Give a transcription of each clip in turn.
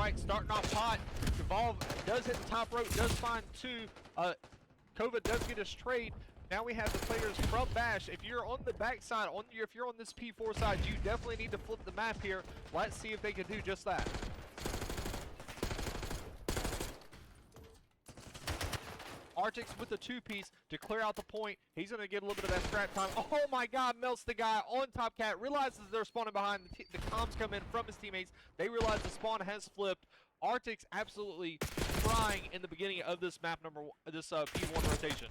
strike, starting off hot. Evolve does hit the top rope, does find two. Kova does get his trade. Now we have the players from Bash. If you're on the backside, if you're on this P4 side, you definitely need to flip the map here. Let's see if they can do just that. Arctics with the two-piece to clear out the point. He's going to get a little bit of that scrap time. Oh my god, melts the guy on top cat. Realizes they're spawning behind. The comms come in from his teammates. They realize the spawn has flipped. Arctics absolutely frying in the beginning of this map this P1 rotation.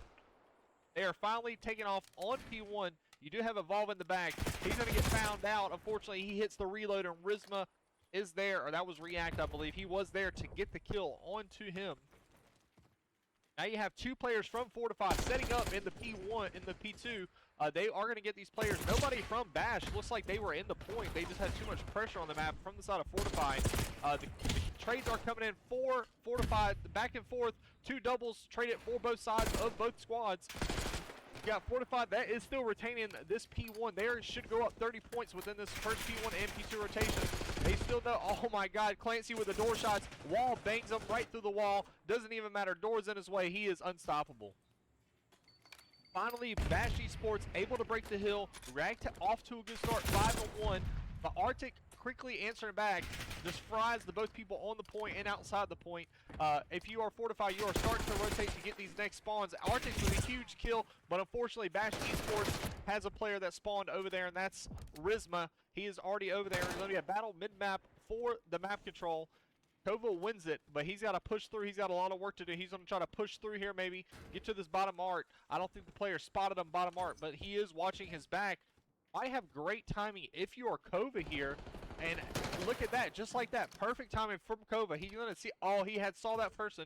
They are finally taking off on P1. You do have Evolve in the back. He's going to get found out. Unfortunately, he hits the reload, and Rizma is there, or that was React, I believe. He was there to get the kill onto him. Now you have two players from Fortifi setting up in the P1, in the P2. They are going to get these players. Nobody from Bash looks like they were in the point. They just had too much pressure on the map from the side of Fortifi. The trades are coming in for Fortifi, back and forth. Two doubles traded for both sides of both squads. You got Fortifi that is still retaining this P1. They should go up 30 points within this first P1 and P2 rotation. They still know. Oh my god, Clancy with the door shots. Wall bangs him right through the wall. Doesn't even matter. Door's in his way. He is unstoppable. Finally, Bash Esports able to break the hill. React off to a good start, 5-1. But Arctic quickly answering back. Just fries the both people on the point and outside the point. If you are Fortifi, you are starting to rotate to get these next spawns. Arctic with a huge kill, but unfortunately Bash Esports has a player that spawned over there, and that's Rizma. He is already over there. There's going to be a battle mid-map for the map control. Kova wins it, but he's got to push through. He's got a lot of work to do. He's going to try to push through here, maybe get to this bottom art. I don't think the player spotted him bottom art, but he is watching his back. I have great timing if you are Kova here. And look at that, just like that, perfect timing from Kova. He's gonna see, oh, he saw that person.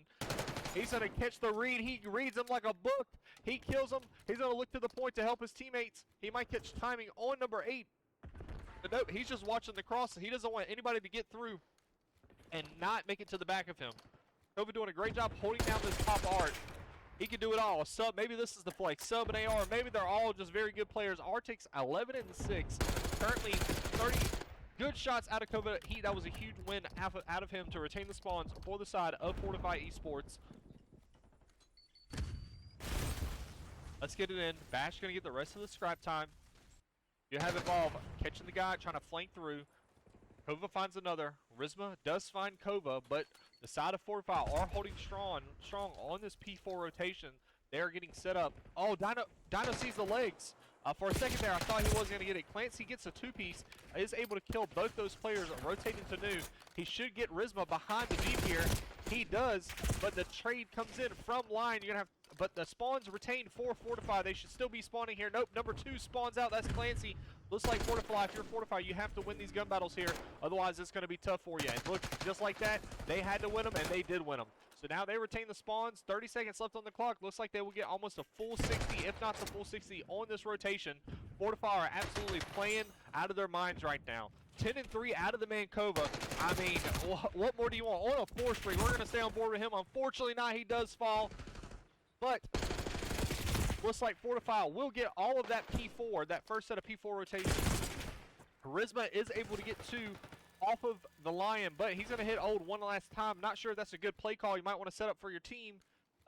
He's gonna catch the read. He reads him like a book. He kills him. He's gonna look to the point to help his teammates. He might catch timing on number 8. But nope, he's just watching the cross. He doesn't want anybody to get through and not make it to the back of him. Kova doing a great job holding down this top art. He can do it all. A sub, maybe this is the flex. Sub and AR, maybe they're all just very good players. Arctic's 11-6, currently 30. Good shots out of Kova. That was a huge win out of him to retain the spawns for the side of Fortifi Esports. Let's get it in. Bash going to get the rest of the scrap time. You have Evolve catching the guy, trying to flank through. Kova finds another. Rizma does find Kova, but the side of Fortifi are holding strong on this P4 rotation. They're getting set up. Oh, Dino sees the legs. For a second there, I thought he wasn't going to get it. Clancy gets a two-piece, is able to kill both those players, rotating to new. He should get Rizma behind the Jeep here. He does, but the trade comes in from line. You're gonna have, but the spawns retained for Fortifi. They should still be spawning here. Nope, number 2 spawns out. That's Clancy. Looks like Fortifi, if you're Fortifi, you have to win these gun battles here. Otherwise, it's going to be tough for you. And look, just like that, they had to win them, and they did win them. So now they retain the spawns. 30 seconds left on the clock. Looks like they will get almost a full 60, if not the full 60, on this rotation. Fortifi are absolutely playing out of their minds right now. 10-3 out of the man Kova. I mean, what more do you want? On a 4 streak, we're going to stay on board with him. Unfortunately not, he does fall. But looks like Fortifi will get all of that P4, that first set of P4 rotations. Rizma is able to get 2 off of the Lion, but he's going to hit Old one last time. Not sure if that's a good play call. You might want to set up for your team.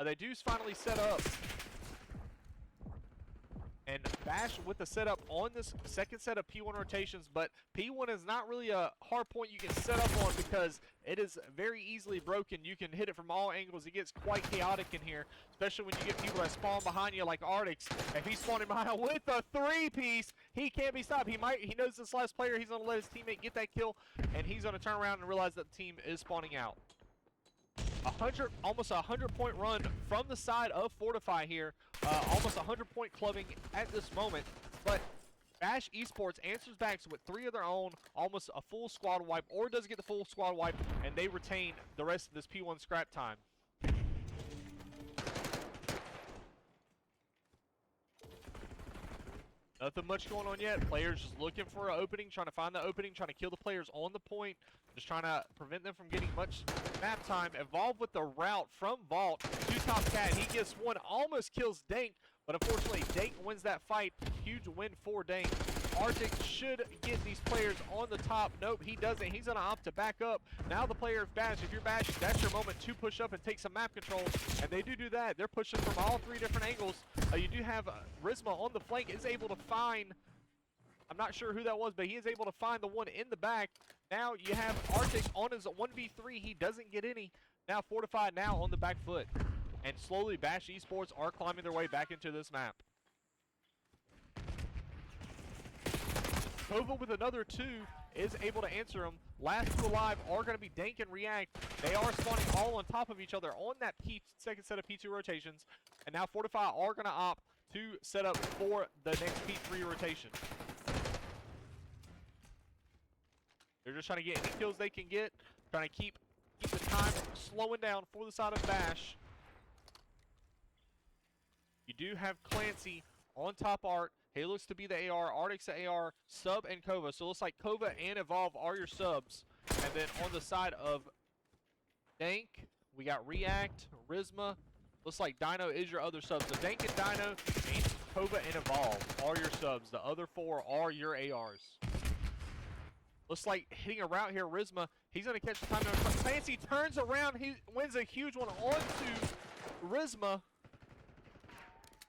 They do finally set up. And Bash with the setup on this second set of P1 rotations, but P1 is not really a hard point you can set up on because it is very easily broken. You can hit it from all angles. It gets quite chaotic in here, especially when you get people that spawn behind you like Arctics. If he's spawning behind with a 3-piece, he can't be stopped. He knows this last player. He's going to let his teammate get that kill, and he's going to turn around and realize that the team is spawning out. Almost a 100-point run from the side of Fortifi here. Almost 100-point clubbing at this moment. But Bash Esports answers back with 3 of their own, almost a full squad wipe, or does get the full squad wipe, and they retain the rest of this P1 scrap time. Nothing much going on yet. Players just looking for an opening, trying to find the opening, trying to kill the players on the point, just trying to prevent them from getting much map time. Evolve with the route from Vault to Top Cat. He gets one, almost kills Dank, but unfortunately Dank wins that fight. Huge win for Dank. Arctic should get these players on the top. Nope, he doesn't. He's going to opt to back up. Now the player of Bash, if you're Bash, that's your moment to push up and take some map control. And they do that. They're pushing from all 3 different angles. You do have Rizma on the flank, is able to find, I'm not sure who that was, but he is able to find the one in the back. Now you have Arctic on his 1v3. He doesn't get any. Now Fortifi now on the back foot. And slowly Bash Esports are climbing their way back into this map. Kova with another 2 is able to answer him. Last 2 alive are going to be Dank and React. They are spawning all on top of each other on that second set of P2 rotations. And now Fortifi are going to opt to set up for the next P3 rotation. They're just trying to get any kills they can get, trying to keep the time slowing down for the side of Bash. You do have Clancy on top art. He looks to be the AR, Arctic's the AR, Sub and Kova. So it looks like Kova and Evolve are your subs. And then on the side of Dank, we got React, Rizma. Looks like Dino is your other sub. So Dank and Dino, and Kova and Evolve are your subs. The other 4 are your ARs. Looks like hitting a route here, Rizma. He's going to catch the time. Clancy turns around. He wins a huge one onto Rizma.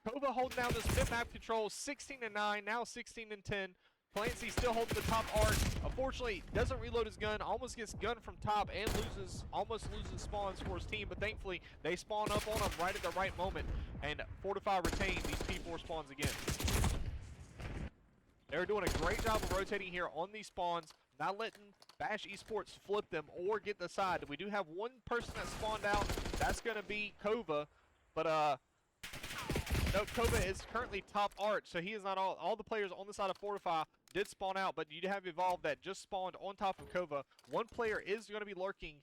Kova holding down this mid-map control, 16-9, now 16-10. Clancy still holding the top arc. Unfortunately, doesn't reload his gun, almost gets gunned from top and almost loses spawns for his team, but thankfully they spawn up on him right at the right moment, and Fortifi retain these P4 spawns again. They're doing a great job of rotating here on these spawns, not letting Bash Esports flip them or get the side. We do have one person that spawned out. That's going to be Kova, but no, Kova is currently top art, so he is not all the players on the side of Fortifi did spawn out, but you have Evolve that just spawned on top of Kova. One player is going to be lurking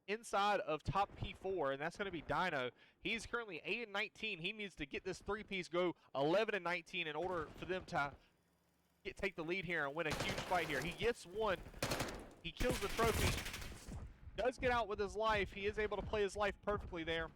inside of top P4, and that's going to be Dino. He's currently 8-19. He needs to get this 3-piece go 11-19 in order for them to take the lead here and win a huge fight here. He gets one. He kills the trophy. Does get out with his life. He is able to play his life perfectly there.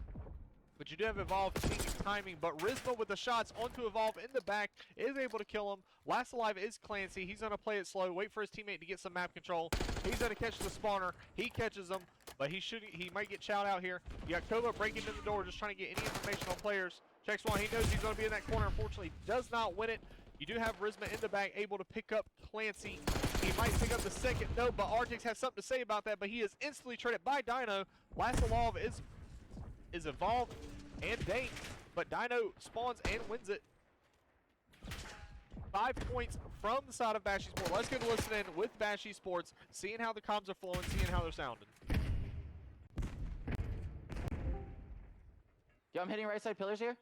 But you do have Evolve taking timing, but Rizma with the shots onto Evolve in the back is able to kill him. Last alive is Clancy. He's going to play it slow, wait for his teammate to get some map control. He's going to catch the spawner. He catches him, but he might get shot out here. You got Kova breaking in the door, just trying to get any information on players. Checks one. He knows he's going to be in that corner. Unfortunately, does not win it. You do have Rizma in the back, able to pick up Clancy. He might pick up the second. No, but Arctic has something to say about that, but he is instantly traded by Dino. Last alive is Evolved and Dank, but Dino spawns and wins it. 5 points from the side of Bash Esports. Let's get a listen in with Bash Esports, seeing how the comms are flowing, seeing how they're sounding. Yo, I'm hitting right side pillars here.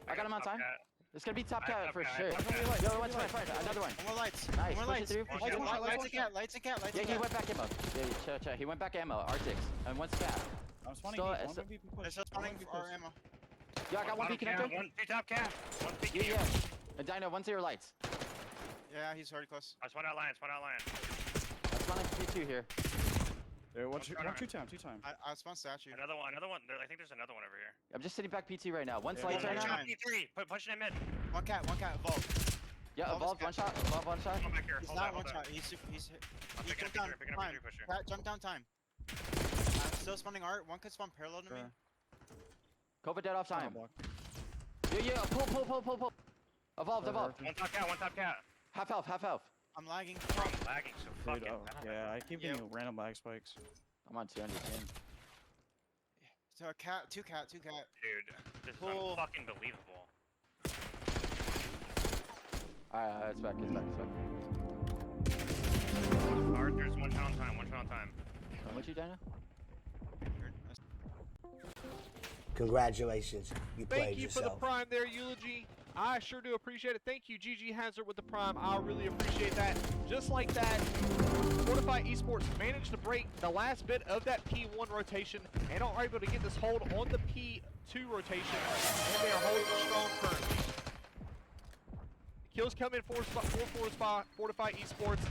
I got him on time. It's gonna be top cat for sure. Yo, one's front. Another one. More lights. Nice. More Push lights. it through. Lights and cat. Yeah, he went back ammo. Yeah, chill. He went back ammo. Arctics. And one's cat. I'm spawning Still- deep. One VP push. It's spawning our ammo. Yo, I got one peek connector. One top cat. One peek. Yeah. And Dino, one's your lights. Yeah, he's already close. I spawned out lion. I'm spawning P2 here. There, one two time. I spawned statue. Another one. I think there's another one over here. I'm just sitting back P2 right now. One's Yeah, lights yeah, right yeah. now. P3. Pushing him in. One cat, evolve. Yeah, Evolve, one shot. Evolve, one shot. Come back here. He's Hold not that. one Hold shot. that. He's I'm he picking up jumped down P3 time. pusher. Cat, jump down time. I'm still spawning art. One could spawn parallel to me. Kova dead off time. Block. Yeah. Pull. Evolve. One top cat. Half health. I'm lagging. Bro, I'm lagging so Dude, fucking oh, bad. yeah, I keep getting random lag spikes. I'm on 210. So a cat, two cat. Dude, this is Pull. fucking believable. Alright, it's back. Arthur's one shot on time. What you, Dino? Congratulations, you played Thank you yourself. for the prime there, Eulogy. I sure do appreciate it. Thank you, GG Hazard with the prime. I really appreciate that. Just like that, Fortifi Esports managed to break the last bit of that P1 rotation and are able to get this hold on the P2 rotation, and they are holding strong currently. Kills come in for Fortifi Esports.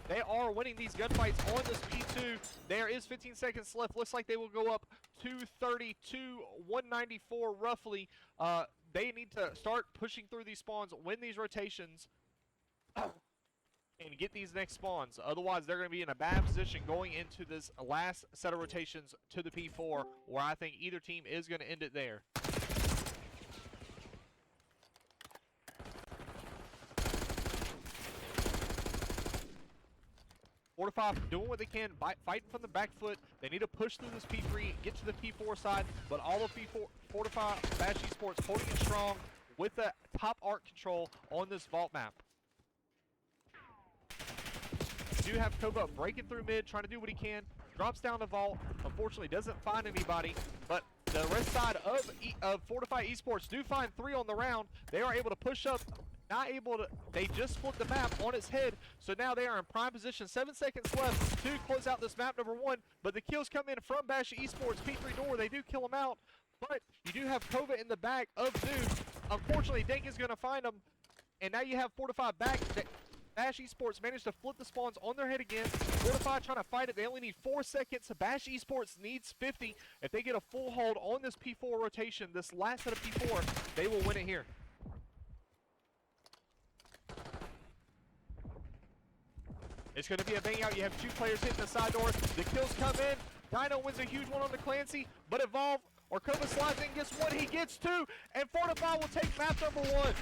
They are winning these gunfights on this P2. There is 15 seconds left. Looks like they will go up 230 to 194 roughly. They need to start pushing through these spawns, win these rotations. and get these next spawns. Otherwise, they're going to be in a bad position going into this last set of rotations to the P4, where I think either team is going to end it there. Fortifi doing what they can, fighting from the back foot. They need to push through this P3, get to the P4 side, but all of Fortifi Bash Esports holding it strong with the top arc control on this vault map. You do have Kova breaking through mid, trying to do what he can, drops down the vault, unfortunately doesn't find anybody, but the rest side of Fortifi Esports do find 3 on the round. They are able to push up, not able to, they just split the map on its head, so now they are in prime position. 7 seconds left to close out this map number 1, but the kills come in from Bash Esports, P3 door, they do kill him out, but you do have Kova in the back of Dude. Unfortunately, Dank is going to find him, and now you have Fortifi back. Bash Esports managed to flip the spawns on their head again. Fortifi trying to fight it. They only need 4 seconds. Bash Esports needs 50. If they get a full hold on this P4 rotation, this last set of P4, they will win it here. It's going to be a bang out. You have 2 players hitting the side door. The kills come in. Dino wins a huge one on the Clancy, but Evolve or Kova slides in, gets 1. He gets 2, and Fortifi will take map number 1.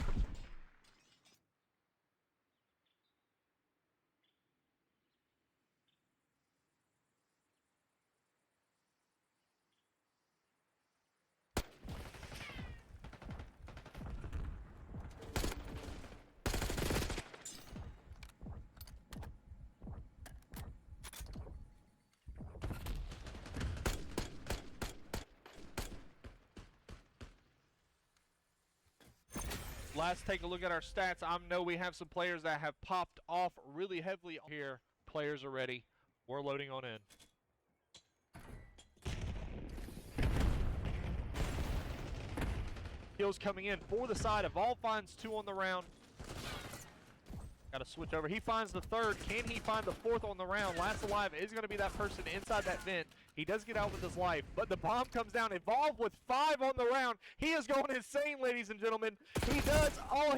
Let's take a look at our stats. I know we have some players that have popped off really heavily here. Players are ready. We're loading on in. Kills coming in for the side. Evolve finds 2 on the round. Got to switch over. He finds the 3rd. Can he find the 4th on the round? Last alive is going to be that person inside that vent. He does get out with his life, but the bomb comes down. Evolve with 5 on the round. He is going insane, ladies and gentlemen. He does. Oh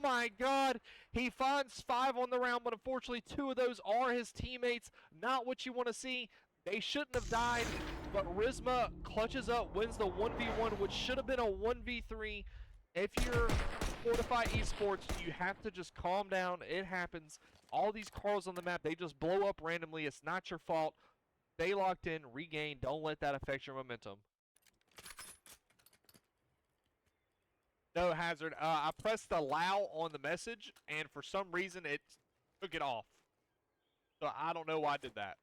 my God. He finds 5 on the round, but unfortunately 2 of those are his teammates. Not what you want to see. They shouldn't have died, but Rizma clutches up, wins the 1v1, which should have been a 1v3. If you're Fortifi Esports, you have to just calm down. It happens. All these cars on the map, they just blow up randomly. It's not your fault. Stay locked in, regain. Don't let that affect your momentum. No hazard. I pressed allow on the message, and for some reason, it took it off. So I don't know why I did that.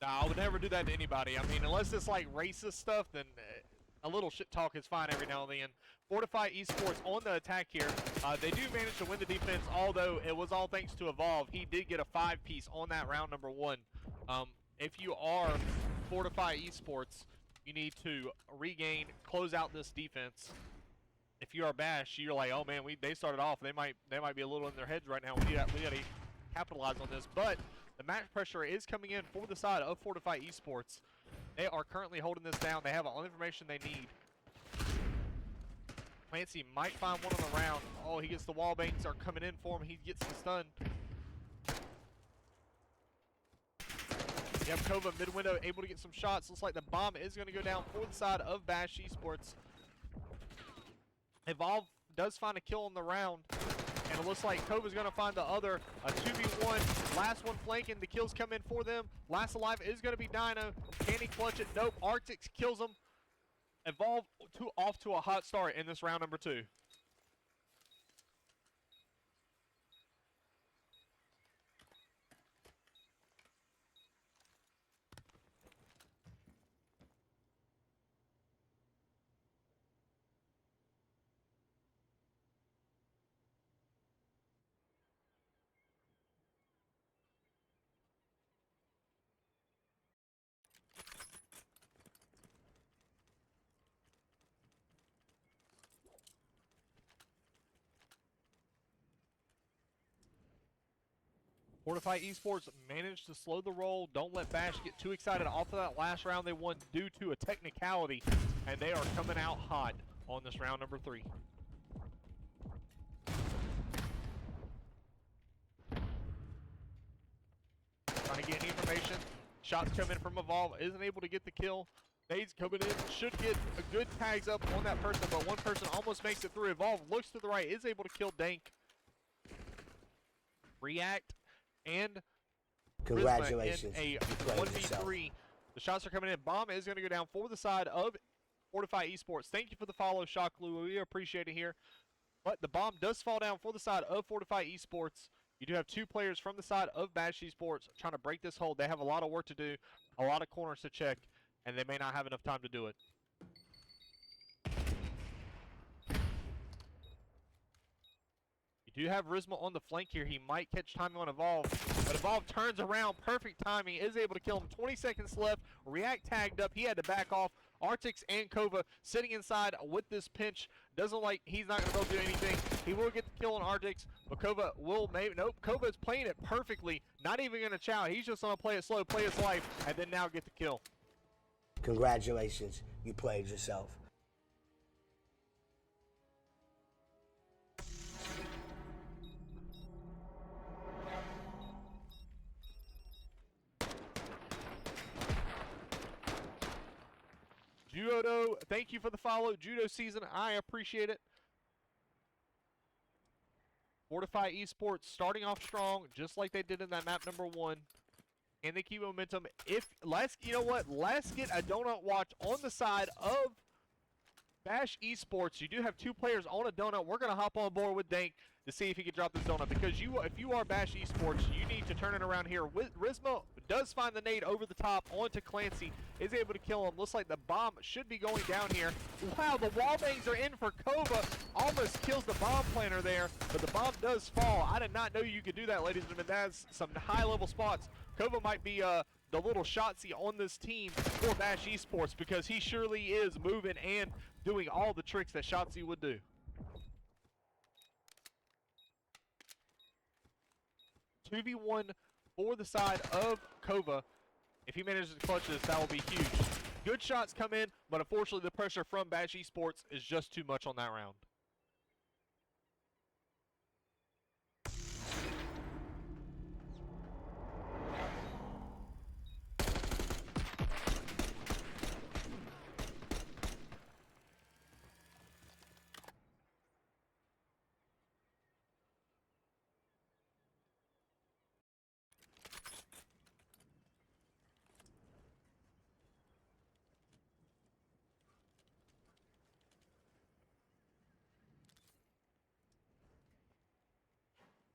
Nah, I would never do that to anybody. I mean, unless it's like racist stuff, then a little shit talk is fine every now and then. Fortifi Esports on the attack here. They do manage to win the defense, although it was all thanks to Evolve. He did get a 5-piece on that round number 1. If you are Fortifi Esports, you need to regain, close out this defense. If you are Bash, you're like, oh man, they started off. They might be a little in their heads right now. We got to capitalize on this, but the match pressure is coming in for the side of Fortifi Esports. They are currently holding this down. They have all the information they need. Clancy might find 1 on the round. Oh, he gets the wall bangs are coming in for him. He gets the stun. You have Kova mid-window able to get some shots. Looks like the bomb is going to go down for the side of Bash Esports. Evolve does find a kill on the round. And it looks like Kova's going to find the other. A 2v1. Last one flanking. The kills come in for them. Last alive is going to be Dino. Can he clutch it? Nope. Arctic kills him. Evolve off to a hot start in this round number 2. Fortifi Esports managed to slow the roll. Don't let Bash get too excited off of that last round they won due to a technicality, and they are coming out hot on this round number 3. Trying to get information. Shots come in from Evolve, isn't able to get the kill. Nades coming in, should get a good tags up on that person, but one person almost makes it through. Evolve looks to the right, is able to kill Dank. React and Congratulations. in a You played yourself. 1v3. The shots are coming in. Bomb is going to go down for the side of Fortifi Esports. Thank you for the follow, Shocklu. We appreciate it here. But the bomb does fall down for the side of Fortifi Esports. You do have 2 players from the side of Bash Esports trying to break this hold. They have a lot of work to do, a lot of corners to check, and they may not have enough time to do it. You do have Rizma on the flank here. He might catch timing on Evolve, but Evolve turns around. Perfect timing. Is able to kill him. 20 seconds left. React tagged up. He had to back off. Artix and Kova sitting inside with this pinch. Doesn't like, he's not going to be able to do anything. He will get the kill on Artix, but Kova will maybe, nope, Kova is playing it perfectly. Not even going to chow. He's just going to play it slow, play his life, and then now get the kill. Congratulations. You played yourself. Judo, thank you for the follow. Judo season, I appreciate it. Fortifi Esports starting off strong, just like they did in that map number 1. And they keep momentum. You know what? Let's get a donut watch on the side of Bash Esports. You do have 2 players on a donut. We're gonna hop on board with Dank to see if he can drop this donut, because if you are Bash Esports, you need to turn it around here. Rizma does find the nade over the top onto Clancy, is able to kill him. Looks like the bomb should be going down here. Wow, the wall bangs are in for Kova. Almost kills the bomb planter there, but the bomb does fall. I did not know you could do that, ladies and gentlemen. That's some high-level spots. Kova might be the little Shotzzy on this team for Bash Esports, because he surely is moving and doing all the tricks that Shotzzy would do. $2v1 for the side of Kova. If he manages to clutch this, that will be huge. Good shots come in, but unfortunately the pressure from Bash Esports is just too much on that round.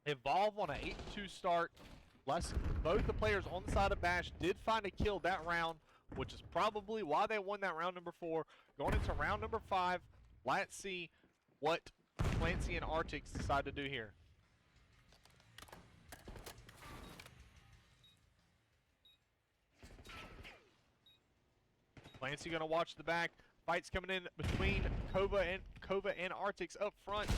Evolve on an 8-2 start. Both the players on the side of Bash did find a kill that round, which is probably why they won that round number 4. Going into round number 5, let's see what Clancy and Artix decide to do here. Clancy gonna watch the back. Fights coming in between Kova and Artix up front.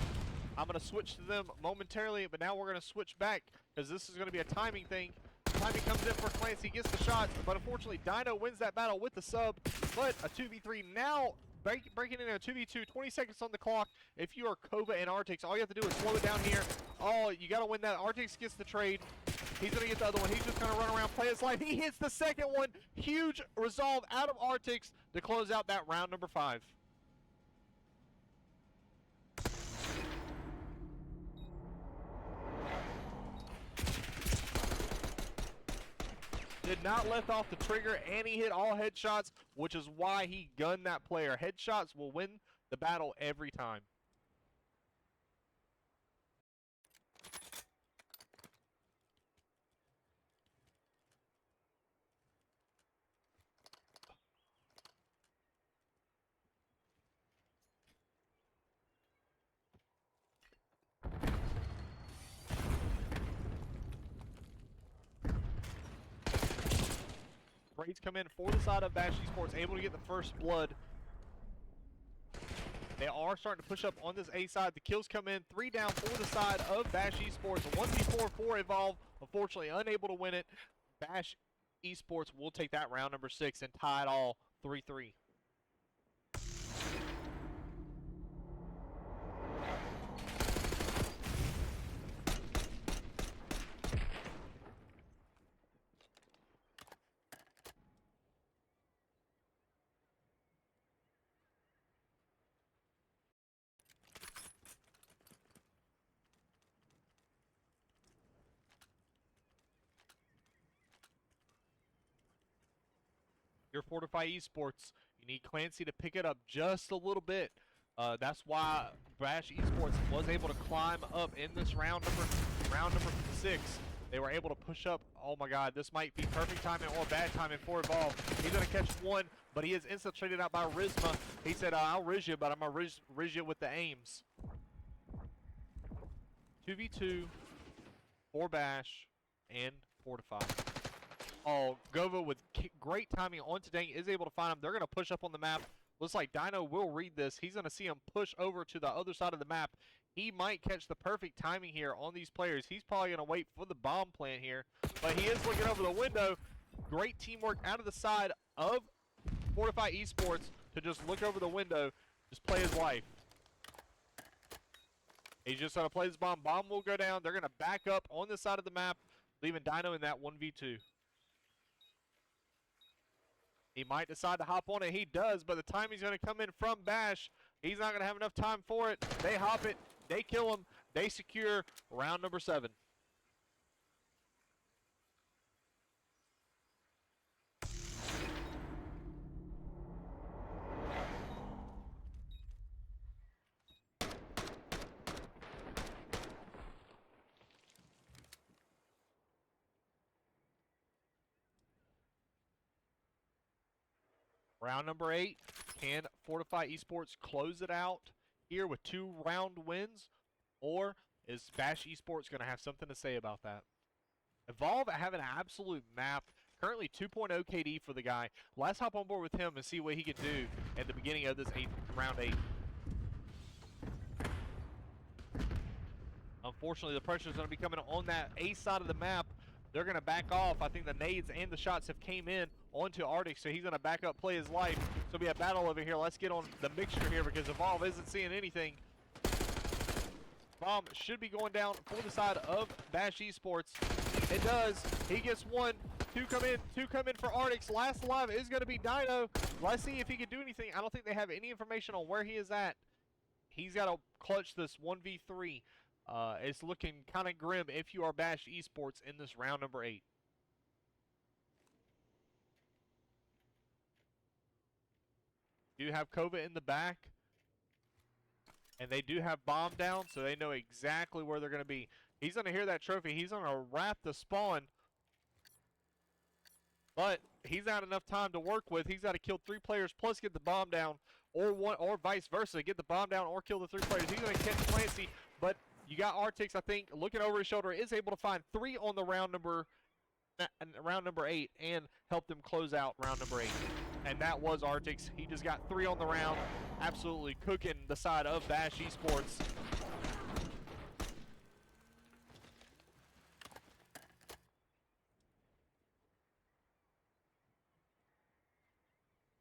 I'm going to switch to them momentarily, but now we're going to switch back, because this is going to be a timing thing. Timing comes in for Clancy, gets the shot, but unfortunately Dino wins that battle with the sub. But a 2v3 now, breaking in a 2v2, 20 seconds on the clock. If you are Kova and Artix, all you have to do is slow it down here. Oh, you got to win that. Artix gets the trade. He's going to get the other one. He's just going to run around, play his life. He hits the second one. Huge resolve out of Artix to close out that round number 5. Did not lift off the trigger, and he hit all headshots, which is why he gunned that player. Headshots will win the battle every time. Raids come in for the side of Bash Esports, able to get the first blood. They are starting to push up on this A side. The kills come in, 3 down for the side of Bash Esports. 1v4 for Evolve. Unfortunately, unable to win it. Bash Esports will take that round number 6 and tie it all 3-3. Your Fortifi Esports, you need Clancy to pick it up just a little bit. That's why Bash Esports was able to climb up in this round number 6. They were able to push up. Oh my God, this might be perfect timing or bad timing for Evolve. He's gonna catch one, but he is instantly out by Rizma. He said, "I'll riz you, but I'm gonna riz you with the aims." 2v2 for Bash and Fortifi. Oh, Gova with great timing on Tadang is able to find him. They're going to push up on the map. Looks like Dino will read this. He's going to see him push over to the other side of the map. He might catch the perfect timing here on these players. He's probably going to wait for the bomb plant here. But he is looking over the window. Great teamwork out of the side of Fortifi Esports to just look over the window, just play his life. He's just going to play his bomb. Bomb will go down. They're going to back up on the side of the map, leaving Dino in that 1v2. He might decide to hop on it. He does, but the time he's going to come in from Bash, he's not going to have enough time for it. They hop it. They kill him. They secure round number 7. Round number 8, can Fortifi Esports close it out here with 2 round wins, or is Bash Esports going to have something to say about that? Evolve have an absolute map, currently 2.0 KD for the guy. Let's hop on board with him and see what he can do at the beginning of this round 8. Unfortunately, the pressure is going to be coming on that A side of the map. They're going to back off. I think the nades and the shots have came in onto Arctic, so he's going to back up, play his life. So be a battle over here. Let's get on the mixture here because Evolve isn't seeing anything. Bomb should be going down for the side of Bash Esports. It does. He gets one. 2 come in. 2 come in for Arctic. Last alive is going to be Dino. Let's see if he can do anything. I don't think they have any information on where he is at. He's got to clutch this 1v3. It's looking kind of grim if you are Bash Esports in this round number 8. Do have Kova in the back. And they do have bomb down, so they know exactly where they're going to be. He's going to hear that trophy. He's going to wrap the spawn. But he's not enough time to work with. He's got to kill 3 players plus get the bomb down, or vice versa. Get the bomb down or kill the 3 players. He's going to catch Clancy, but you got Artix, I think, looking over his shoulder, is able to find 3 on the round number 8 and help them close out round number 8. And that was Artix. He just got 3 on the round, absolutely cooking the side of Bash Esports.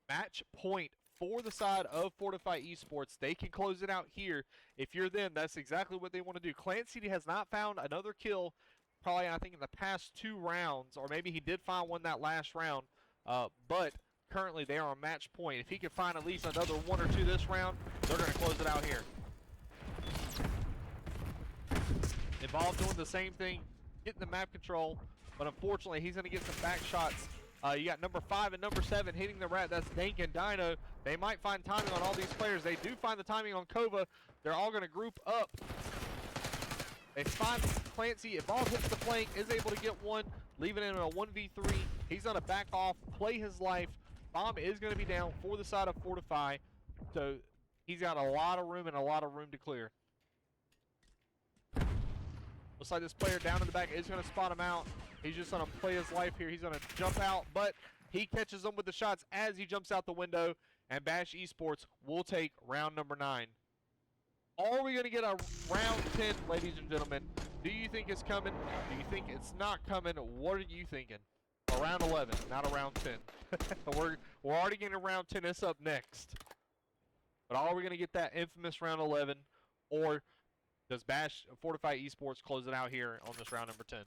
Match point for the side of Fortifi Esports. They can close it out here. If you're them, that's exactly what they want to do. Clancy has not found another kill, probably I think in the past 2 rounds, or maybe he did find one that last round, but currently they are on match point. If he can find at least another 1 or 2 this round, they're going to close it out here. Evolve doing the same thing, getting the map control, but unfortunately he's going to get some back shots. You got number 5 and number 7 hitting the rat. That's Dank and Dino. They might find timing on all these players. They do find the timing on Kova. They're all going to group up. They find Clancy. Evolve hits the flank, is able to get one, leaving it in a 1v3. He's going to back off, play his life. Bomb is going to be down for the side of Fortifi. So he's got a lot of room and a lot of room to clear. Looks like this player down in the back is going to spot him out. He's just going to play his life here. He's going to jump out, but he catches them with the shots as he jumps out the window, and Bash Esports will take round number 9. Are we going to get a round 10, ladies and gentlemen? Do you think it's coming? Do you think it's not coming? What are you thinking? A round 11, not a round 10. we're already getting a round 10. It's up next. But are we going to get that infamous round 11? Or does Fortifi Esports close it out here on this round number 10?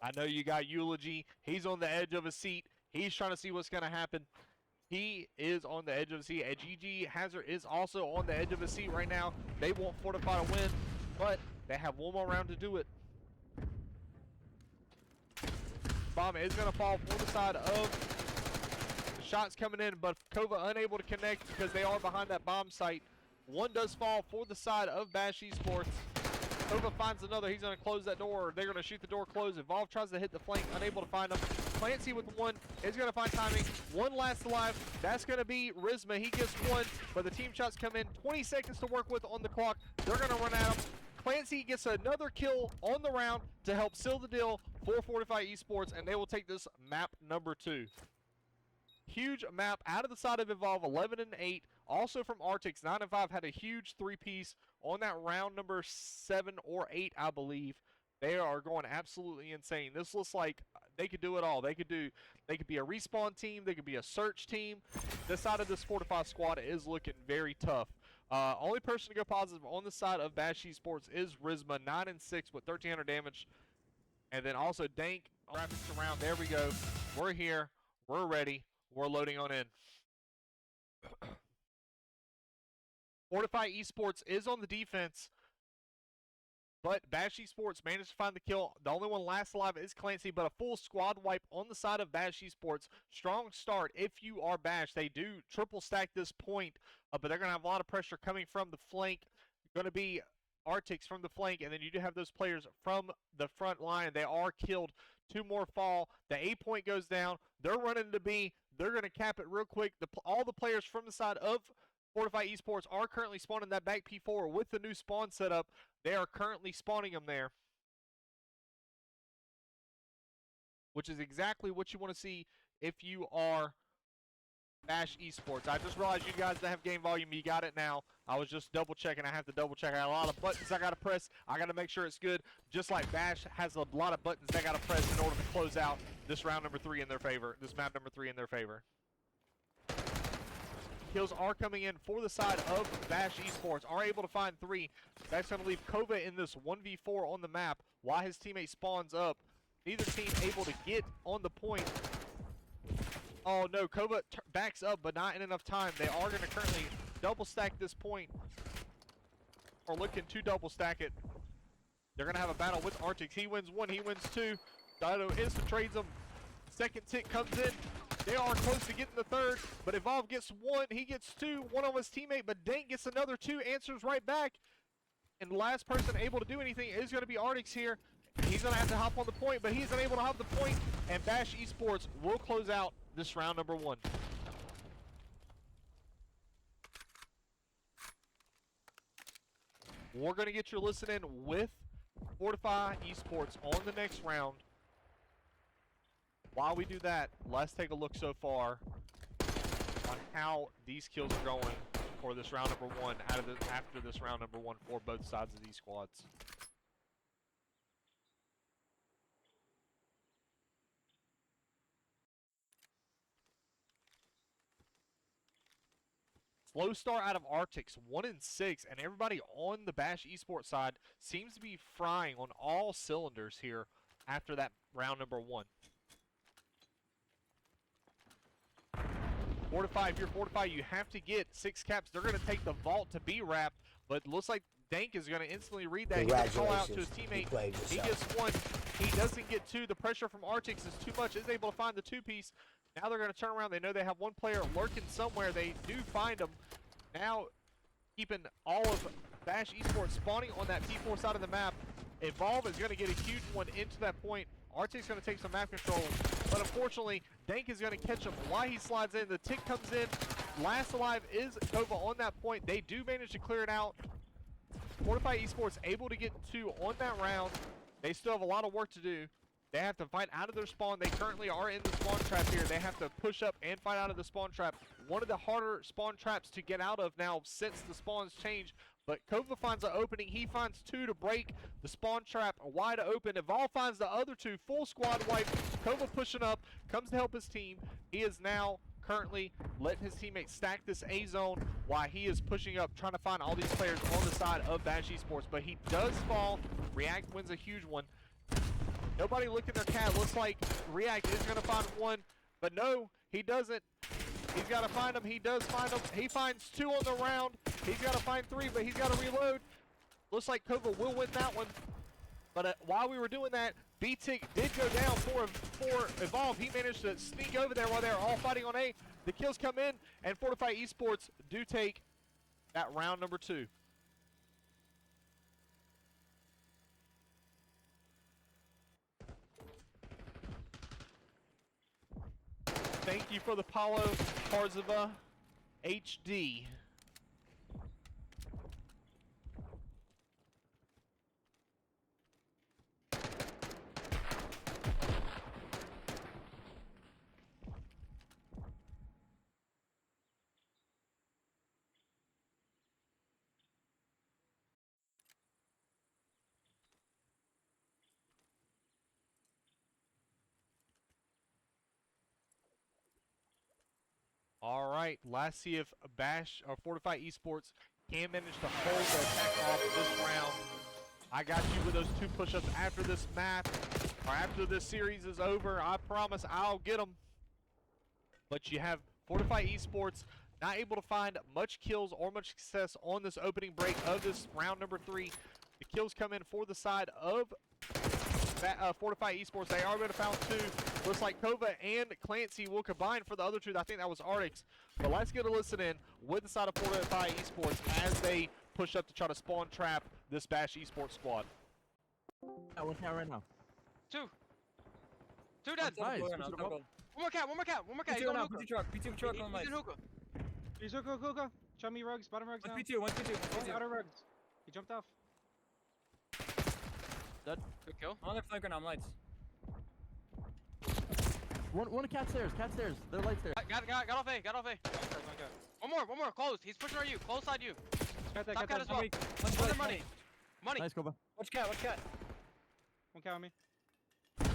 I know you got Eulogy. He's on the edge of a seat. He's trying to see what's going to happen. He is on the edge of a seat. And GG Hazard is also on the edge of a seat right now. They want Fortifi to win, but they have one more round to do it. Bomb is going to fall for the side of the shots coming in, but Kova unable to connect because they are behind that bomb site. One does fall for the side of Bash Esports. Kova finds another. He's going to close that door. They're going to shoot the door closed. Evolve tries to hit the flank, unable to find him. Clancy with one is going to find timing. One last alive. That's going to be Rizma. He gets one, but the team shots come in. 20 seconds to work with on the clock. They're going to run at him. Clancy gets another kill on the round to help seal the deal for Fortifi Esports, and they will take this map number 2. Huge map out of the side of Evolve, 11 and 8. Also from Arctics, 9 and 5 had a huge 3-piece on that round number 7 or 8, I believe. They are going absolutely insane. This looks like they could do it all. They could be a respawn team. They could be a search team. This side of this Fortifi squad is looking very tough. Only person to go positive on the side of Bash Esports is Rizma, 9 and 6 with 1,300 damage. And then also Dank, graphics around. There we go. We're here. We're ready. We're loading on in. Fortifi Esports is on the defense, but Bash Esports managed to find the kill. The only one last alive is Clancy, but a full squad wipe on the side of Bash Esports. Strong start if you are Bash. They do triple stack this point, but they're going to have a lot of pressure coming from the flank. Going to be Arctics from the flank, and then you do have those players from the front line. They are killed. 2 more fall. The A point goes down. They're running to B. They're going to cap it real quick. All the players from the side of Fortifi Esports are currently spawning that back P4 with the new spawn setup. They are currently spawning them there, which is exactly what you want to see if you are Bash Esports. I just realized you guys that have game volume, you got it now. I was just double checking. I have to double check. I got a lot of buttons I got to press. I got to make sure it's good. Just like Bash has a lot of buttons they got to press in order to close out this round number 3 in their favor. This map number 3 in their favor. Kills are coming in for the side of Bash Esports. Are able to find 3. That's going to leave Kova in this 1v4 on the map while his teammate spawns up. Neither team able to get on the point. Oh no, Kova backs up, but not in enough time. They are going to currently double stack this point, or looking to double stack it. They're going to have a battle with Arctics. He wins 1, he wins 2. Dido instant trades him. Second tick comes in. They are close to getting the 3rd, but Evolve gets 1. He gets 2. One on his teammate, but Dank gets another 2. Answers right back. And the last person able to do anything is going to be Arctics here. He's going to have to hop on the point, but he's unable to hop the point. And Bash Esports will close out this round number 1. We're going to get you listening with Fortifi Esports on the next round. While we do that, let's take a look so far on how these kills are going for this round number 1 after this round number 1 for both sides of these squads. Slow start out of Arctics, 1 and 6, and everybody on the Bash Esports side seems to be frying on all cylinders here after that round number 1. Fortifi, if you're Fortifi, you have to get 6 caps. They're going to take the vault to be wrapped, but it looks like Dank is going to instantly read that. He can call out to his teammate. He gets 1. He doesn't get 2. The pressure from Arctics is too much. Is able to find the 2-piece. Now they're going to turn around. They know they have 1 player lurking somewhere. They do find him. Now keeping all of Bash Esports spawning on that P4 side of the map. Evolve is going to get a huge one into that point. Arctic's going to take some map control, but unfortunately, Dank is going to catch him while he slides in. The tick comes in. Last alive is Nova on that point. They do manage to clear it out. Fortifi Esports able to get 2 on that round. They still have a lot of work to do. They have to fight out of their spawn. They currently are in the spawn trap here. They have to push up and fight out of the spawn trap. One of the harder spawn traps to get out of now since the spawns changed. But Kova finds an opening. He finds 2 to break the spawn trap wide open. Evolve finds the other 2. Full squad wipe. Kova pushing up. Comes to help his team. He is now currently letting his teammates stack this A zone while he is pushing up, trying to find all these players on the side of Bash Esports. But he does fall. React wins a huge one. Nobody looked at their cat. Looks like React is going to find one, but no, he doesn't. He's got to find them. He does find them. He finds 2 on the round. He's got to find 3, but he's got to reload. Looks like Kova will win that one. But while we were doing that, B-Tick did go down for Evolve. He managed to sneak over there while they were all fighting on A. The kills come in, and Fortifi Esports do take that round number 2. Thank you for the Paulo Parzava HD. All right, let's see if Bash or Fortifi Esports can manage to hold the attack off this round. I got you with those 2 push-ups after this map, or after this series is over. I promise I'll get them. But you have Fortifi Esports not able to find much kills or much success on this opening break of this round number 3. The kills come in for the side of Fortifi Esports. They are going to found 2. Looks like Kova and Clancy will combine for the other 2. I think that was Arctics. But let's get a listen in with the side of Fortifi Esports as they push up to try to spawn trap this Bash Esports squad. One cat right now. 2 dead. Nice. One more cat. He's on hookah. P2 truck on lights. He's in hookah. He's hookah. Show me rugs, bottom rugs now. One P2. Outer rugs. He jumped off. Good kill. I'm on the flank right now, I'm lights. One cat stairs. They're light stairs. Got off A. One more. Close. He's pushing on you. Close side you. Got that, Top cat as well. One Other money. Nice, Kova. Watch cat. One cat on me. I'm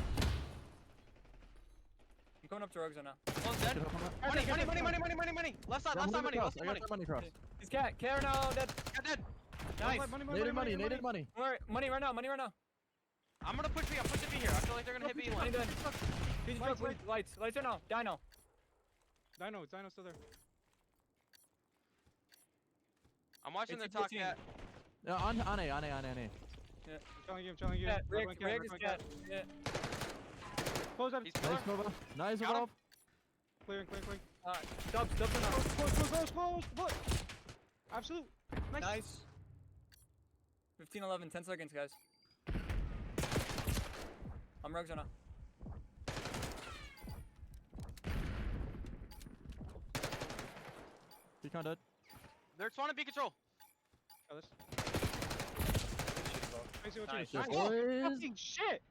going up to rugs right now. One's dead. Money. Left side money. I got money cross. He's cat right now, dead. Cat dead. Nice. Nated money. Money right now. I'm gonna push B. I'm pushing B here. I feel like they're gonna hit B Money line. dead. P2 truck, lights right now. Dino. Dino's still there. I'm watching their It's top 15. cat. On A. I'm telling you. Cat, Red Rick one is cat. cat. Yeah. Close up. He's Nice, pillar. Kova. Nice, Got him. Evolve. Clearing. Dubs for now. Close. Look. Absolute. Nice. 15-11, 10 seconds, guys. I'm rugs right now. Decon dead. They're spawning B control. Nice. Nice. Fucking shit.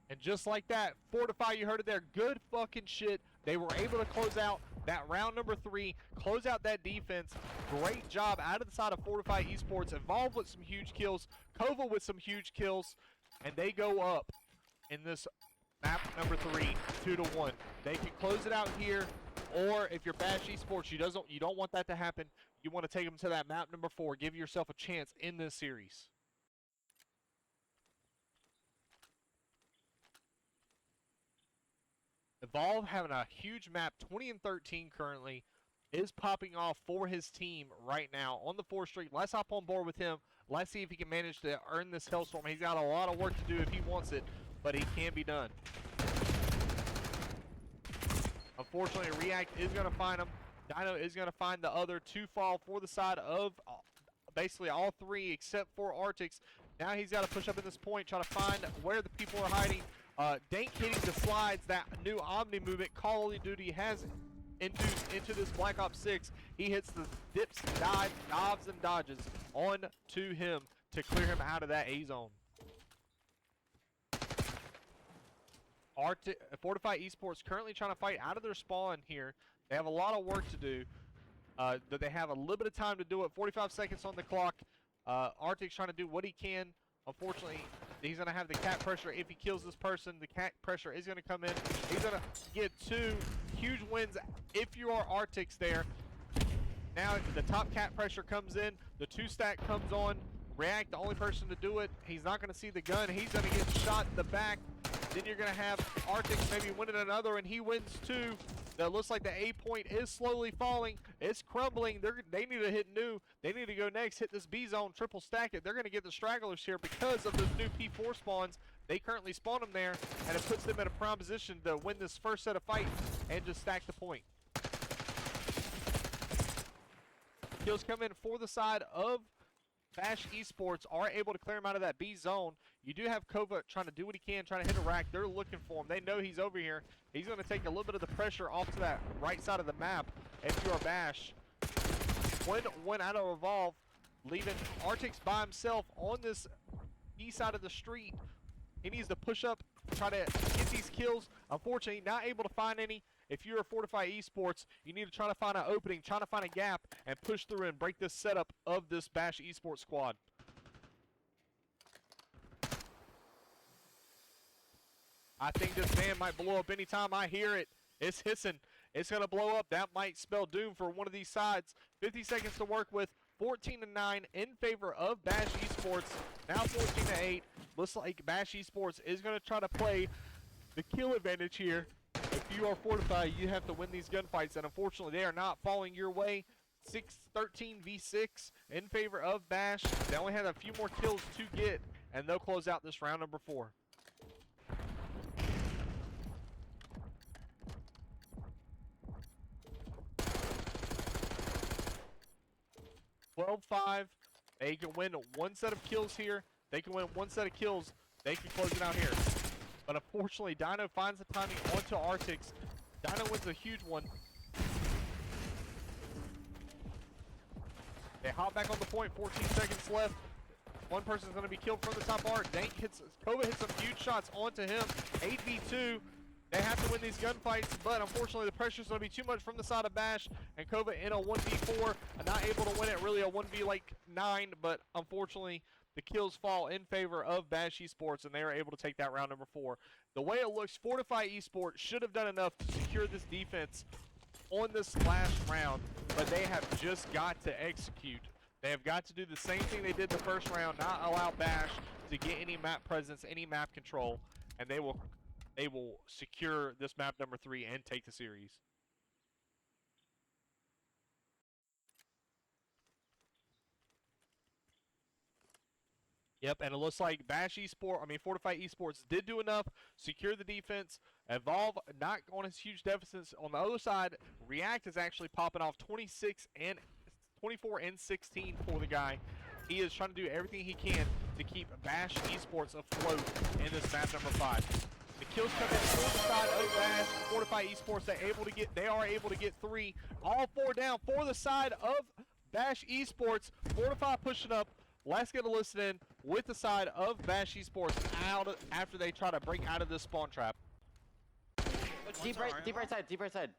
And just like that, Fortifi, you heard it there, good fucking shit. They were able to close out that round number 3, close out that defense. Great job out of the side of Fortifi Esports. Evolve with some huge kills, Kova with some huge kills, and they go up in this map number 3, 2-1. They can close it out here, or if you're Bash Esports, you don't want that to happen. You want to take them to that map number 4. Give yourself a chance in this series. Evolve having a huge map, 20-13 currently, is popping off for his team right now on the 4th streak. Let's hop on board with him. Let's see if he can manage to earn this Hellstorm. He's got a lot of work to do if he wants it, but he can be done. Unfortunately, React is going to find him. Dino is going to find the other 2 fall for the side of basically all 3 except for Arctics. Now he's got to push up in this point, try to find where the people are hiding. Dank hitting the slides, that new Omni movement Call of Duty has induced into this Black Ops 6. He hits the dips, dives, and dodges on to him to clear him out of that A zone. Fortifi Esports currently trying to fight out of their spawn here. They have a lot of work to do. That they have a little bit of time to do it. 45 seconds on the clock. Arctic's trying to do what he can. Unfortunately, he's going to have the cat pressure. If he kills this person, the cat pressure is going to come in. He's going to get 2 huge wins if you are Arctic's there. Now the top cat pressure comes in. The 2-stack comes on. React, the only person to do it. He's not going to see the gun. He's going to get shot in the back. Then you're going to have Arctic maybe winning another, and he wins 2. That looks like the A point is slowly falling. It's crumbling. They need to hit new. They need to go next, hit this B zone, triple stack it. They're going to get the stragglers here because of those new P4 spawns. They currently spawn them there, and it puts them in a prime position to win this first set of fights and just stack the point. Kills come in for the side of Bash Esports, are able to clear him out of that B zone. You do have Kova trying to do what he can, trying to hit a rack. They're looking for him. They know he's over here. He's going to take a little bit of the pressure off to that right side of the map if you are Bash. Went out of Evolve, leaving Arctic's by himself on this east side of the street. He needs to push up, try to get these kills. Unfortunately, not able to find any. If you're a Fortifi Esports, you need to try to find an opening, try to find a gap, and push through and break this setup of this Bash Esports squad. I think this van might blow up anytime I hear it. It's hissing. It's going to blow up. That might spell doom for one of these sides. 50 seconds to work with. 14-9 in favor of Bash Esports. Now 14-8. Looks like Bash Esports is going to try to play the kill advantage here. If you are Fortifi, you have to win these gunfights, and unfortunately, they are not falling your way. 13 v6 in favor of Bash. They only have a few more kills to get, and they'll close out this round number 4. (12-5). They can win 1 set of kills here. They can win 1 set of kills. They can close it out here. But unfortunately, Dino finds the timing onto Arctic's. Dino wins a huge one. They hop back on the point, 14 seconds left. One person's going to be killed from the top arc. Kova hits some huge shots onto him. 8v2. They have to win these gunfights, but unfortunately the pressure's going to be too much from the side of Bash. And Kova in a 1v4, not able to win it, really a 1v9, but unfortunately the kills fall in favor of Bash Esports, and they are able to take that round number 4. The way it looks, Fortifi Esports should have done enough to secure this defense on this last round, but they have just got to execute. They have got to do the same thing they did the first round, not allow Bash to get any map presence, any map control, and they will secure this map number 3 and take the series. Yep, and it looks like Fortifi Esports did do enough, secure the defense. Evolve not on his huge deficits. On the other side, React is actually popping off 24 and 16 for the guy. He is trying to do everything he can to keep Bash Esports afloat in this map number 5. The kills come in for the side of Bash. Fortifi Esports, they are able to get 3. All 4 down for the side of Bash Esports. Fortifi pushing up. Let's get a listen in with the side of Bash Esports after they try to break out of this spawn trap. Deep right side.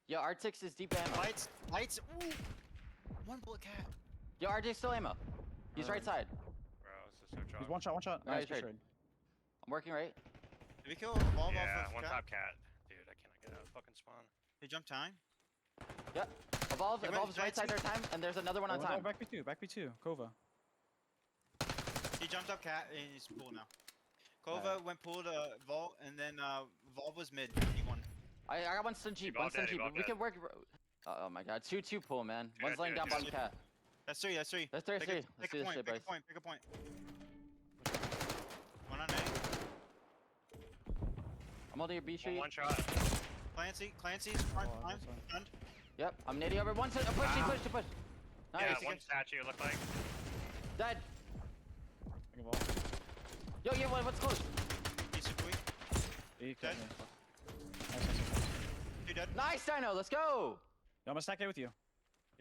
Yo, Arctic's is deep ammo. Lights. Ooh. 1 bullet cat. Yo, Arctic's still ammo. He's right side. Bro, this is so He's chalk. one shot. Nice Nice trade. trade. I'm working right. Did we kill Evolve Yeah, off of one cat? top cat. Dude, I cannot get out of fucking spawn. He jumped time. Yep. Evolve's went right side their time, and there's another one on time. Back B2, Kova. He jumped up cat and he's pool now. Kova went pool to Vault, and then Vault was mid. He won. I got one stun cheap. Evolve dead, We can work. Oh my god, 2-2 pool, man. One's laying down bottom cat. That's 3. That's 3. Pick Let's a do this point. shit, Pick boys. a point. Pick a point. 1 on A. I'm holding your B tree. One shot. Clancy's front. Yep, I'm nitty over. Push. Nice. Yeah, one statue it looked like. Dead. Think of all. Yo, what's close? He's super weak. He Dead. killed me. Nice. 2 dead. Nice, Dino. Let's go. Yo, I'm gonna stack A with you.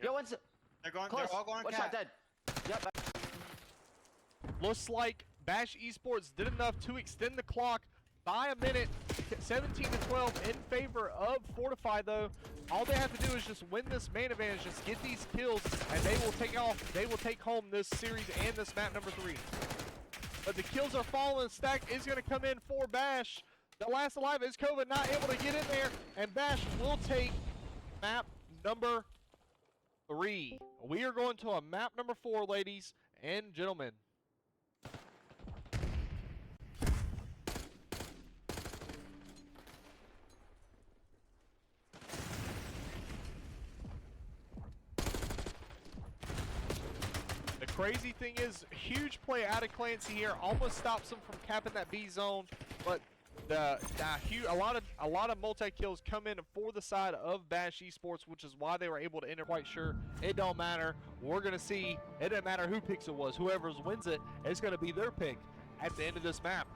Yo, one's They're going. close. They're all going One cat. shot, dead. Yep. Looks like Bash Esports did enough to extend the clock by a minute, 17 to 12 in favor of Fortifi though. All they have to do is just win this man advantage, just get these kills, and they will take home this series and this map number 3. But the kills are falling. Stack is going to come in for Bash. The last alive is Kova, not able to get in there, and Bash will take map number 3. We are going to a map number 4, ladies and gentlemen. The crazy thing is, huge play out of Clancy here, almost stops him from capping that B zone, but a lot of multi kills come in for the side of Bash Esports, which is why they were able to enter. Quite sure it don't matter. We're gonna see. It doesn't matter who picks it was. Whoever wins it, it's gonna be their pick at the end of this map.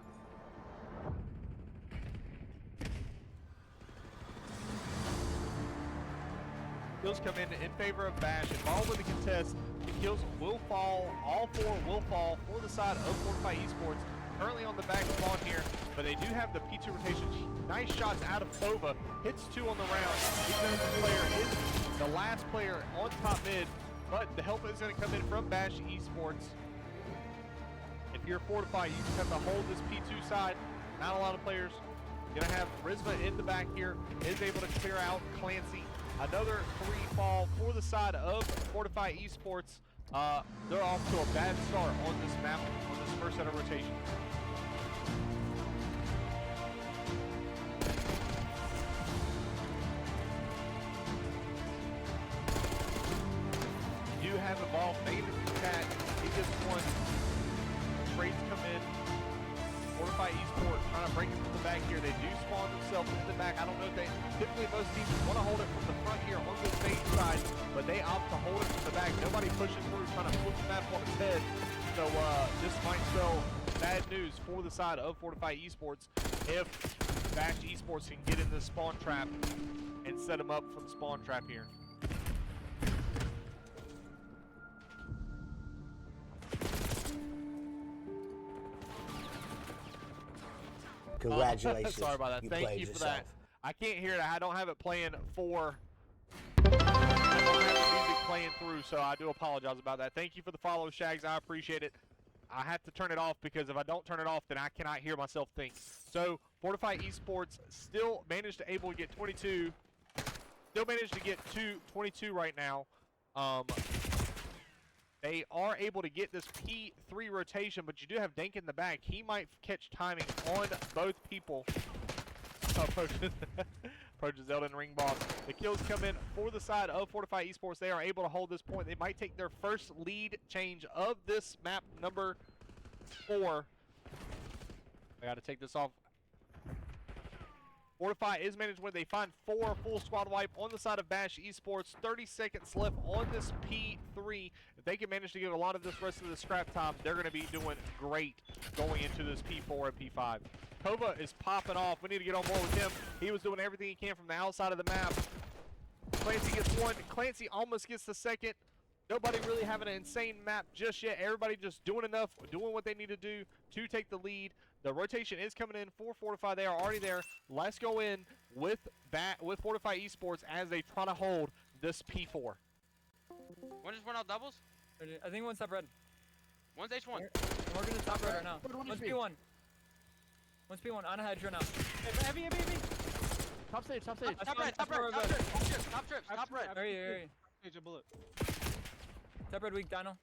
Kills come in favor of Bash. Involved with the contest, the kills will fall. All 4 will fall for the side of Fortifi Esports. Currently on the back spawn here, but they do have the P2 rotation. Nice shots out of Kova. Hits 2 on the round. Defensive player is the last player on top mid, but the help is going to come in from Bash Esports. If you're Fortifi, you just have to hold this P2 side. Not a lot of players. Going to have Rizma in the back here. Is able to clear out Clancy. Another 3 fall for the side of Fortifi Esports. They're off to a bad start on this map, on this first set of rotations. You do have Evolve negative chat. He just won. Trades come in. Fortifi Esports trying to break it from the back here. They do spawn themselves in the back. I don't know if they, typically most teams want to hold it from the front here on this main side, but they opt to hold it from the back. Nobody pushes through trying to flip the map on its head. So this might spell bad news for the side of Fortifi Esports if Bash Esports can get in the spawn trap and set them up from spawn trap here. Congratulations. Sorry about that. You Thank played you for yourself. that. I can't hear it. I don't have it playing for. I don't have the music playing through, so I do apologize about that. Thank you for the follow, Shags. I appreciate it. I have to turn it off because if I don't turn it off, then I cannot hear myself think. So Fortifi Esports still managed to able to get 22. Still managed to get 22 right now. They are able to get this P3 rotation, but you do have Dank in the back. He might catch timing on both people. Approaches Elden Ring boss. The kills come in for the side of Fortifi Esports. They are able to hold this point. They might take their first lead change of this map number 4. I got to take this off. Fortifi is managed when they find 4 full squad wipe on the side of Bash Esports. 30 seconds left on this P3. If they can manage to get a lot of this rest of the scrap time, they're going to be doing great going into this P4 and P5. Kova is popping off. We need to get on board with him. He was doing everything he can from the outside of the map. Clancy gets 1. Clancy almost gets the 2nd. Nobody really having an insane map just yet. Everybody just doing enough, doing what they need to do to take the lead. The rotation is coming in for Fortifi. They are already there. Let's go in with Fortifi Esports as they try to hold this P4. One just went out doubles. I think one's top red. One's H1. We're gonna top red right now. One's P1. One's P1. On a hedge right now. Heavy. Top stage. Top red, top red, top trips. Hurry. Stage a bullet. Top red weak, Dino.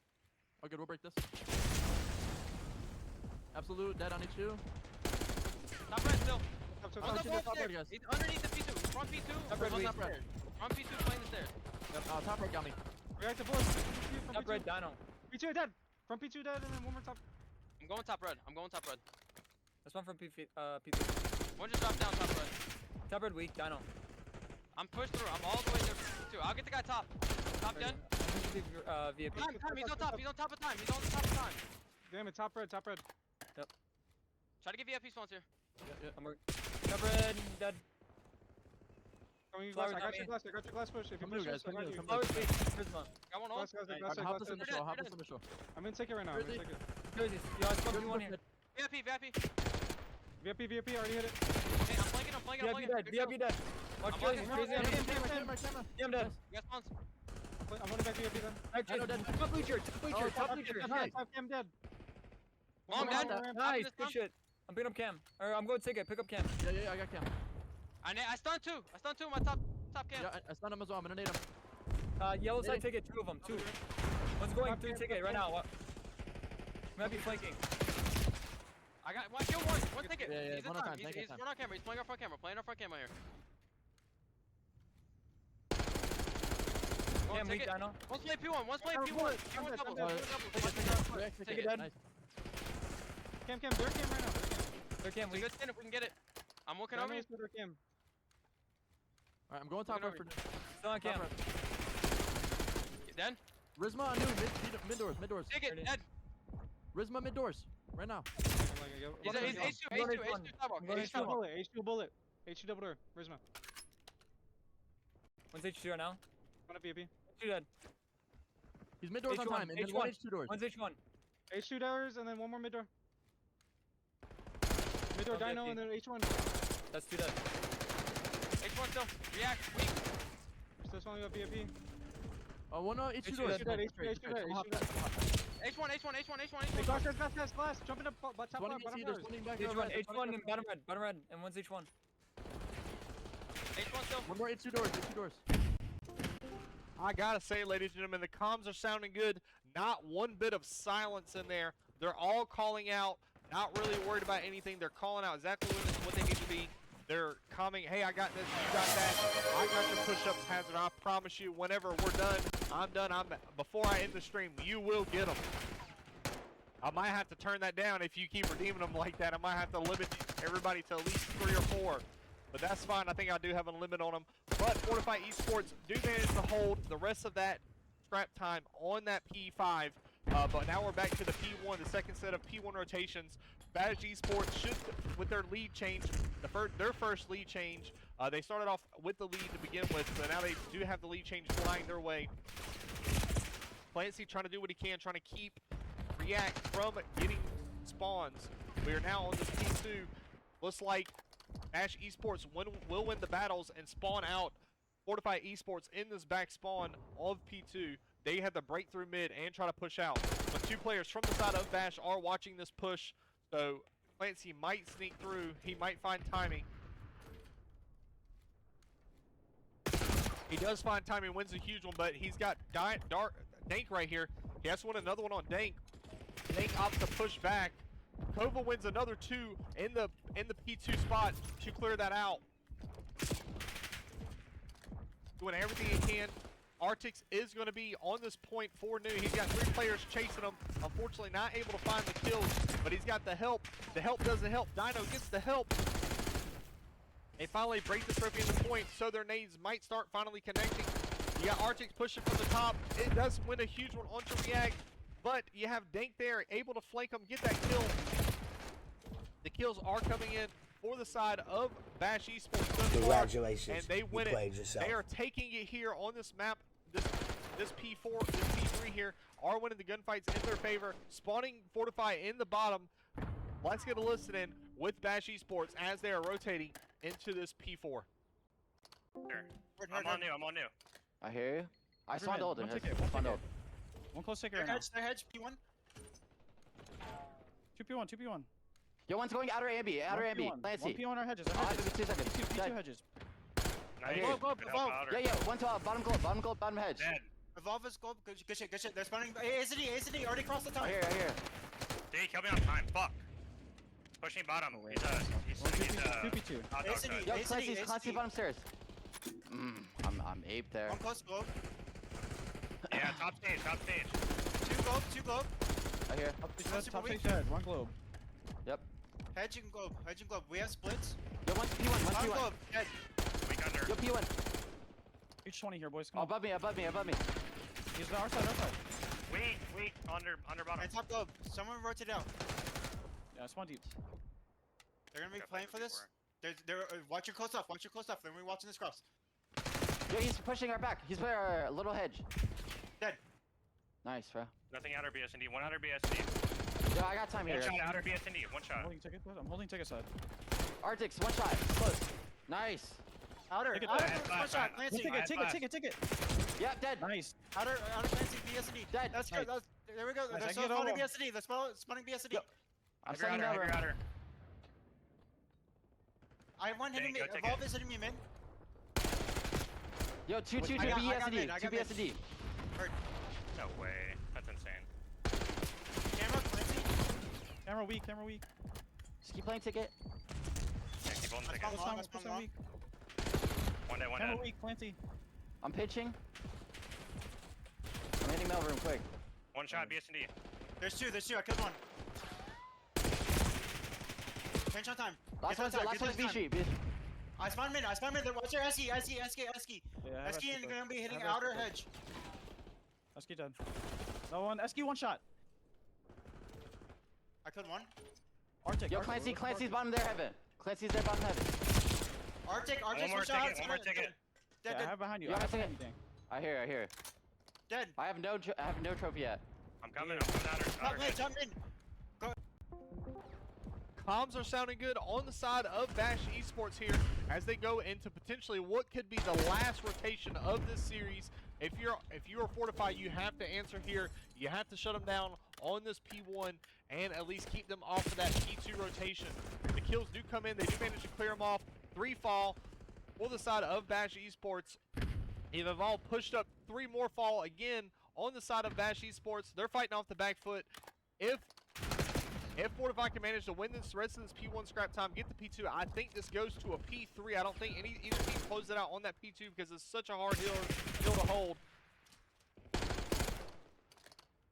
Okay, we'll break this. Absolute, dead on each 2. Top red still. On the top red, guys. He's underneath the P2. Front P2. Top red weak. Front P2 playing the stairs. Yep, top red got me. Reactor bullets. Top red, Dino. P2 dead. From P2 dead, and then one more top. I'm going top red. That's one from P3. One just dropped down top red. Top red weak, Dino. I'm pushed through. I'm all the way there. P2. I'll get the guy top. Top dead. VIP. Time. He's on top. He's on top of time. He's on the top of time. Damn it, top red. Try to get VIP spawns here. I'm top red, dead. Coming you Flowers glass. I on got your me. glass. I got your glass push. If you Come here, push guys, this, I come got here, you. come Flowers weak, Prisma. Got one on. Glass, guys. Hop this in the They're show. dead, Hop they're this in the dead. show. Hop this in the show. I'm in ticket right now. I'm in ticket. Jersey. Yo, I spawned P1 here. VIP. VIP, already hit it. Hey, I'm flanking. VIP dead. Watch I'm Crazy. watching. Crazy on him. I'm dead. You got spawns. I'm running back VIP then. Actually, top bleacher. Top bleacher. Nice. Cam dead. Oh, I'm One dead. more, Nice. this Good one. shit. I'm picking up Cam. Or I'm going ticket. Pick up Cam. Yeah, I got Cam. I stunned two. I stunned two in my top cam. Yeah, I stunned him as well. I'm gonna nade him. Yellow side ticket. Two of them. Two. One's going through ticket right now. Might be flanking. I got one kill, one ticket. Yeah, He's in one on time. time, take your He's time. on camera. He's playing our front camera. Here. Cam weak, ticket. Dino. One's playing P1. P1 double. Ticket dead. Nice. Cam, they're Cam right now. They're Cam It's a weak. good spin if we can get it. I'm looking over you. They're Cam. Alright, I'm going top Looking right for Still on Cam. top right. He's dead. Rizma on new, mid doors. Ticket, Ready. dead. Rizma mid doors, right now. He's One H2 sidewalk. I'm going H2 sidewalk. H2 bullet. H2 double door. Rizma. One's H2 right now. One up VIP. Two dead. He's mid doors on H1, time, and then H1. one H2 doors. One's H1. H2 doors and then one more mid door. Mid door Okay, Dino okay. and then H1. That's two dead. H1 still. React. Weak. Still smelling up VIP. One H2 H2 doors. dead, H1. Glass. Jumping up top left. 20 Bottom AC, there's doors. 20 back. H1 and bottom red, and one's H1. H1 still. One more H2 doors. I gotta say, ladies and gentlemen, the comms are sounding good. Not one bit of silence in there. They're all calling out, not really worried about anything. They're calling out exactly what they need to be. They're coming, hey, I got this, you got that. I got your push-ups, Hazard. I promise you, whenever we're done, I'm done. Before I end the stream, you will get them. I might have to turn that down if you keep redeeming them like that. I might have to limit everybody to at least 3 or 4. But that's fine. I think I do have a limit on them. But Fortifi Esports do manage to hold the rest of that scrap time on that P5. But now we're back to the P1, the second set of P1 rotations. Bash Esports should, with their lead change, their first lead change, they started off with the lead to begin with, so now they do have the lead change flying their way. Clancy trying to do what he can, trying to keep React from getting spawns. We are now on this P2. Looks like Bash Esports will win the battles and spawn out Fortifi Esports in this back spawn of P2. They had the breakthrough mid and try to push out. But 2 players from the side of Bash are watching this push, so Clancy might sneak through. He might find timing. He does find timing, wins a huge one, but he's got Dank right here. He has to win another one on Dank. Dank opts to push back. Kova wins another 2 in the P2 spot to clear that out. Doing everything he can. Artix is going to be on this point for new. He's got 3 players chasing him. Unfortunately, not able to find the kills, but he's got the help. The help doesn't help. Dino gets the help. They finally break the trophy in the point, so their nades might start finally connecting. You got Artix pushing from the top. It does win a huge one onto React, but you have Dank there, able to flank him, get that kill. The kills are coming in for the side of Bash Esports so far, Congratulations. and they win You played it. yourself. They are taking it here on this map. This P4, this P3 here are winning the gunfights in their favor, spawning Fortifi in the bottom. Let's get a listen in with Bash Esports as they are rotating into this P4. Sure. I'm on new. I hear you. I spawned old. One Spawned ticket, one old. ticket. One close ticket right now. Their hedge, P1. 2P1. Yo, one's going outer ambi. Outer ambi. Clancy. 1P1 our hedges. I'll give it 2 seconds. P2 Dead. hedges. Nice. Go, Good help out, or- Yeah, one top. Bottom gold, bottom hedge. Dead. Evolve is gold. Good shit. They're spawning. Hey, ACD, already crossed the top. Right here. D, kill me on time. Fuck. Pushing bottom. He's 2P2. hot dog ACD. side. Yo, ACD. Clancy bottom stairs. I'm ape there. One close globe. Yeah, top stage. 2 globe. Right here. Top stage dead. One globe. Yep. Hedge and globe. We have splits. Yo, one's P1. Bottom One's P1. globe. Dead. Weak under. Yo, P1. H20 here, boys. Oh, Come on. above me. He's our side. Weak. Under bottom. And top globe. Someone rotate out. Yeah, spawn deep. They're gonna be playing for this. They're watch your close up. Then we're watching the scrubs. Yo, he's pushing our back. He's playing our little hedge. Dead. Nice, bro. Nothing outer BS&D. One outer BS&D. Yo, I got time One here. shot outer BS&D. One shot. I'm holding ticket side. Arctics, one shot. Close. Nice. Outer, Take it outer, back. one shot, Clancy. Ticket. Yep, dead. Nice. Outer, Clancy, BS&D. Dead. That's good. There we go. Nice, I They're can still get spawning over. BS&D. They're spawning BS&D. Yep. I'm Have your sending outer, over. have your outer. I have one hitting me. Go take Evolve it. is hitting me mid. Yo, two I got BSD. mid, I Two got mid. BSD. No way. That's insane. Camera, Clancy. Camera weak. Just keep playing ticket. Yeah, keep holding ticket. Let's go. Let's Let's go. go. Weak. One dead, one Camera dead. weak, Clancy. I'm pitching. I'm hitting Mel room quick. One shot BS&D. There's two. I killed one. Finish on time. Last Get one's that time, last get one's that time. BG. I spawned mid. Watch your SE. Yeah, I have SE and SQ. gonna be hitting I have outer SQ. hedge. SQ dead. No one. SQ one shot. I killed one. Arctic. Yo, Arctic, Clancy's bottom there heaven. Clancy's there bottom heaven. Arctic, One more one shot. ticket, one more ticket. Dead, Yeah, I dead, have behind you. Yeah, I have I see it. anything. I hear. dead. I have no trophy yet. I'm coming outer Jump in, hedge. jump in. Comms are sounding good on the side of Bash Esports here as they go into potentially what could be the last rotation of this series. If you're Fortifi, you have to answer here. You have to shut them down on this P1 and at least keep them off of that P2 rotation. The kills do come in. They do manage to clear them off. 3 fall for the side of Bash Esports. They've all pushed up 3 more fall again on the side of Bash Esports. They're fighting off the back foot. If Fortifi can manage to win this rest of this P1 scrap time, get the P2, I think this goes to a P3. I don't think either team closes it out on that P2 because it's such a hard hill to hold.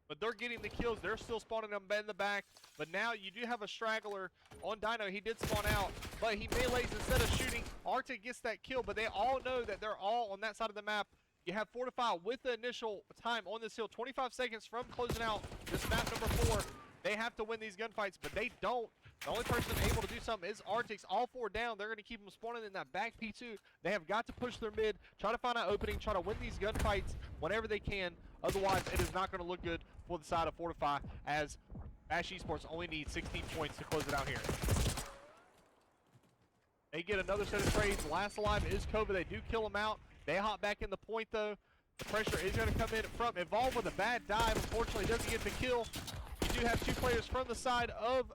But they're getting the kills. They're still spawning them in the back. But now you do have a straggler on Dino. He did spawn out, but he melees instead of shooting. Arctic gets that kill, but they all know that they're all on that side of the map. You have Fortifi with the initial time on this hill, 25 seconds from closing out this map number 4. They have to win these gunfights, but they don't. The only person able to do something is Arctics. All 4 down. They're going to keep them spawning in that back P2. They have got to push their mid, try to find an opening, try to win these gunfights whenever they can. Otherwise, it is not going to look good for the side of Fortifi as Bash Esports only needs 16 points to close it out here. They get another set of trades. Last alive is Kova. They do kill him out. They hop back in the point, though. The pressure is going to come in from Evolve with a bad dive. Unfortunately, doesn't get the kill. You do have 2 players from the side of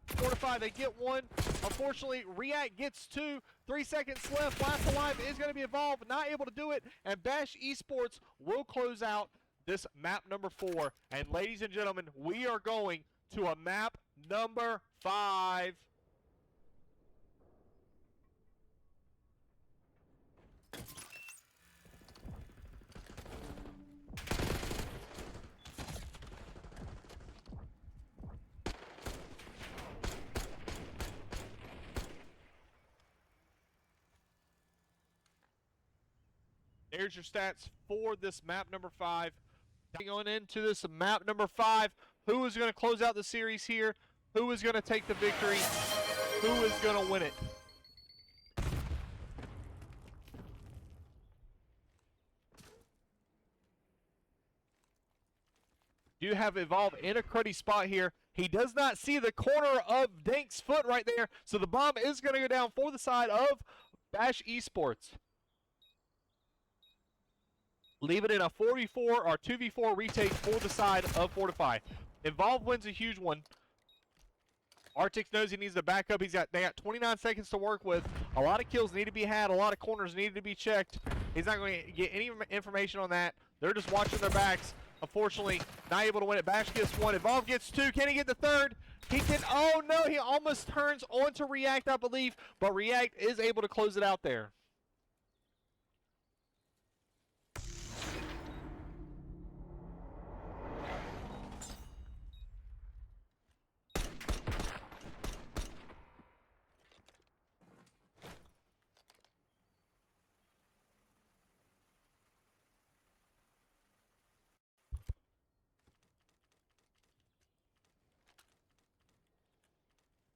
Fortifi. They get 1. Unfortunately, React gets 2. 3 seconds left. Last alive is going to be Evolve. Not able to do it. And Bash Esports will close out this map number 4. And ladies and gentlemen, we are going to a map number 5. There's your stats for this map number 5. Going into this map number 5, who is going to close out the series here? Who is going to take the victory? Who is going to win it? Do have Evolve in a cruddy spot here. He does not see the corner of Dank's foot right there, so the bomb is going to go down for the side of Bash Esports. Leave it in a 44 or 2v4 retake for the side of Fortifi. Evolve wins a huge one. Arctic knows he needs to back up. They got 29 seconds to work with. A lot of kills need to be had. A lot of corners need to be checked. He's not going to get any information on that. They're just watching their backs. Unfortunately, not able to win it. Bash gets 1. Evolve gets 2. Can he get the 3rd? He can. Oh no, he almost turns onto React, I believe. But React is able to close it out there.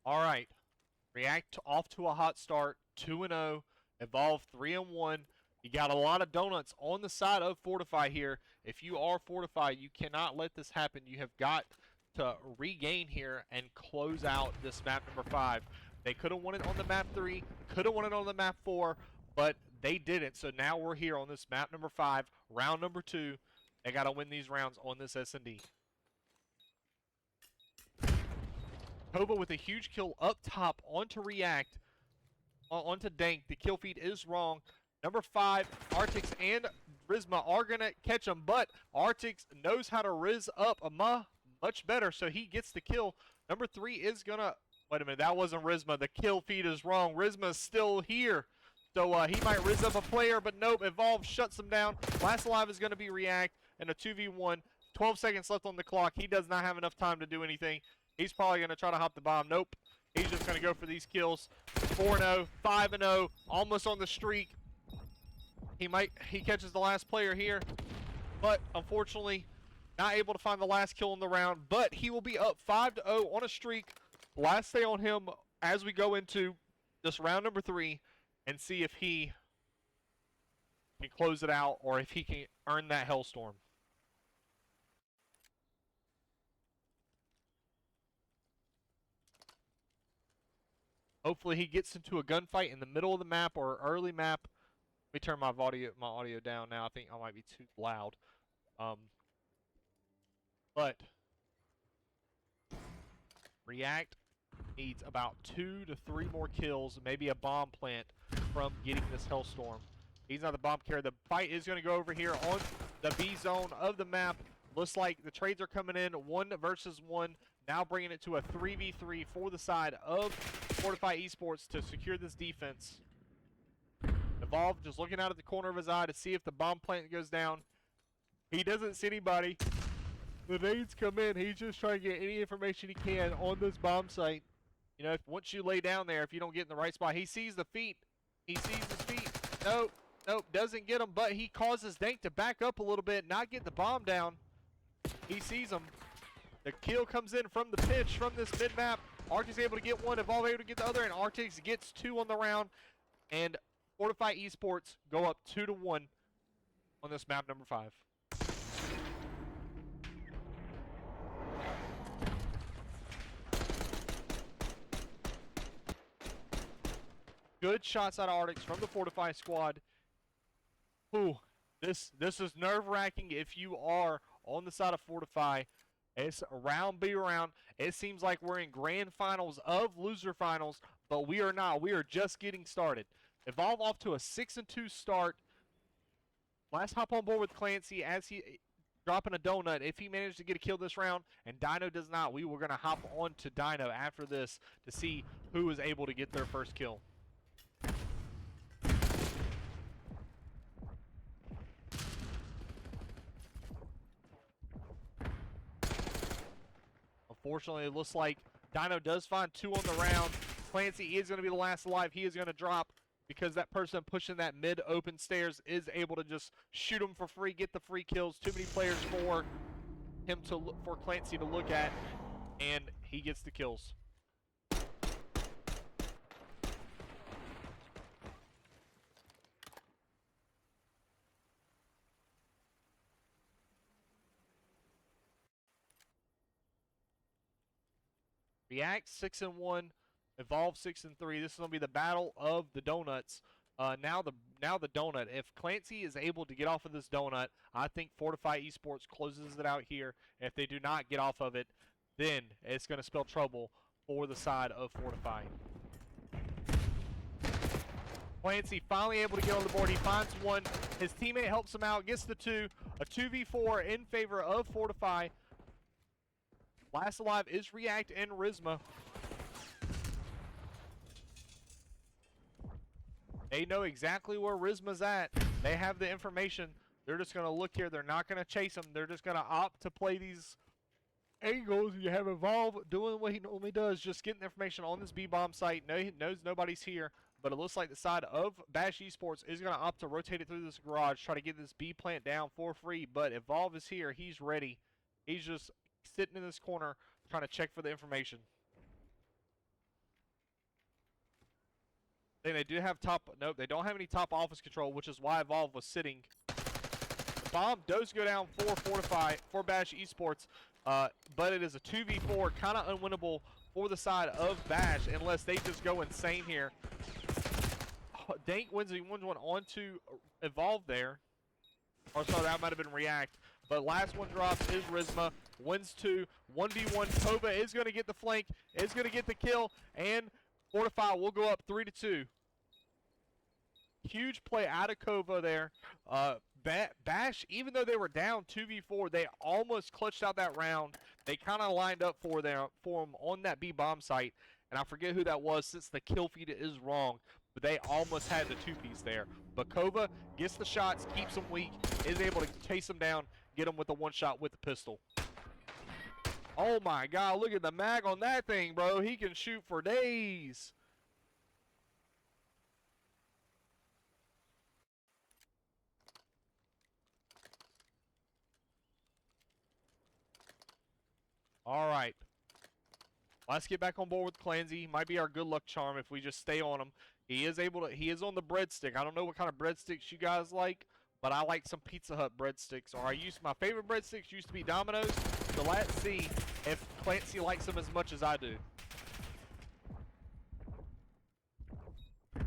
All right, React off to a hot start, 2-0, Evolve 3-1. You got a lot of donuts on the side of Fortifi here. If you are Fortifi, you cannot let this happen. You have got to regain here and close out this map number 5. They could have won it on the map 3, could have won it on the map 4, but they didn't. So now we're here on this map number 5, round number 2. They got to win these rounds on this S&D. Kova with a huge kill up top onto React, onto Dank. The kill feed is wrong. Number 5, Artix and Rizma are going to catch him, but Artix knows how to riz up Ama much better, so he gets the kill. Number 3 is going to... Wait a minute, that wasn't Rizma. The kill feed is wrong. Rizma's still here. So he might riz up a player, but nope. Evolve shuts him down. Last alive is going to be React in a 2v1. 12 seconds left on the clock. He does not have enough time to do anything. He's probably going to try to hop the bomb. Nope. He's just going to go for these kills. 4-0, 5-0, almost on the streak. He catches the last player here, but unfortunately not able to find the last kill in the round, but he will be up 5-0 on a streak. Last stay on him as we go into this round number 3 and see if he can close it out or if he can earn that Hellstorm. Hopefully he gets into a gunfight in the middle of the map or early map. Let me turn my audio down now. I think I might be too loud. But React needs about 2 to 3 more kills, maybe a bomb plant from getting this Hellstorm. He's not the bomb carrier. The fight is going to go over here on the B zone of the map. Looks like the trades are coming in 1 versus 1. Now bringing it to a 3v3 for the side of Fortifi Esports to secure this defense. Evolve just looking out at the corner of his eye to see if the bomb plant goes down. He doesn't see anybody. The nades come in. He's just trying to get any information he can on this bomb site. You know, once you lay down there, if you don't get in the right spot, he sees the feet. He sees his feet. Nope, nope, doesn't get him, but he causes Dank to back up a little bit, not get the bomb down. He sees him. The kill comes in from the pitch from this mid-map. Artix able to get one, Evolve able to get the other, and Artix gets 2 on the round. And Fortifi Esports go up 2-1 on this map number 5. Good shots out of Artix from the Fortifi squad. Ooh, this is nerve-wracking if you are on the side of Fortifi. It's round B round. It seems like we're in grand finals of loser finals, but we are not. We are just getting started. Evolve off to a 6-2 start. Last hop on board with Clancy as he dropping a donut. If he managed to get a kill this round and Dino does not, we were going to hop on to Dino after this to see who was able to get their first kill. Unfortunately, it looks like Dino does find 2 on the round. Clancy is going to be the last alive. He is going to drop because that person pushing that mid-open stairs is able to just shoot him for free, get the free kills. Too many players for him to look, for Clancy to look at, and he gets the kills. React 6-1, Evolve 6-3. This is gonna be the battle of the donuts. Now the donut. If Clancy is able to get off of this donut, I think Fortifi Esports closes it out here. If they do not get off of it, then it's gonna spell trouble for the side of Fortifi. Clancy finally able to get on the board. He finds 1. His teammate helps him out, gets the 2. A 2v4 in favor of Fortifi. Last alive is React and Rizma. They know exactly where Rizma's at. They have the information. They're just going to look here. They're not going to chase him. They're just going to opt to play these angles. You have Evolve doing what he normally does, just getting the information on this B-bomb site. He knows nobody's here, but it looks like the side of Bash Esports is going to opt to rotate it through this garage, try to get this B plant down for free, but Evolve is here. He's ready. He's just sitting in this corner trying to check for the information. I think they do have nope, they don't have any top office control, which is why Evolve was sitting. The bomb does go down for Fortifi, for Bash Esports. but it is a 2v4, kind of unwinnable for the side of Bash unless they just go insane here. Dank wins one onto Evolve there. Or sorry, that might have been React. But last one drops is Rizma. Wins 2. 1v1. Kova is going to get the flank. Is going to get the kill. And Fortifi will go up 3-2. Huge play out of Kova there. Bash, even though they were down 2v4, they almost clutched out that round. They kind of lined up for them on that B bomb site. And I forget who that was since the kill feed is wrong. But they almost had the 2-piece there. But Kova gets the shots, keeps them weak, is able to chase them down, get them with the one shot with the pistol. Oh my God, look at the mag on that thing, bro. He can shoot for days. All right. Let's get back on board with Clancy. Might be our good luck charm if we just stay on him. He is on the breadstick. I don't know what kind of breadsticks you guys like, but I like some Pizza Hut breadsticks. Or my favorite breadsticks used to be Domino's. So let's see if Clancy likes them as much as I do. The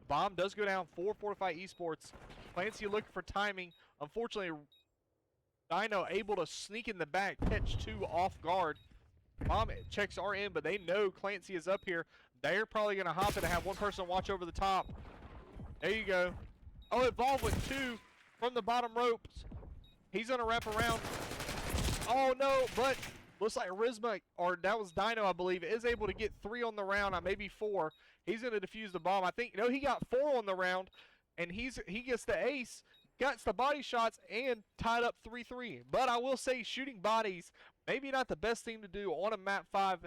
bomb does go down for Fortifi Esports. Clancy looking for timing. Unfortunately, Dino able to sneak in the back, catch 2 off guard. Bomb checks are in, but they know Clancy is up here. They're probably going to hop in and have one person watch over the top. There you go. Oh, Evolve with 2 from the bottom ropes. He's going to wrap around. Oh, no, but looks like Rizma, or that was Dino, I believe, is able to get 3 on the round, maybe 4. He's going to defuse the bomb. I think, no, he got 4 on the round, and he gets the ace, gets the body shots, and tied up 3-3. But I will say shooting bodies, maybe not the best thing to do on a map 5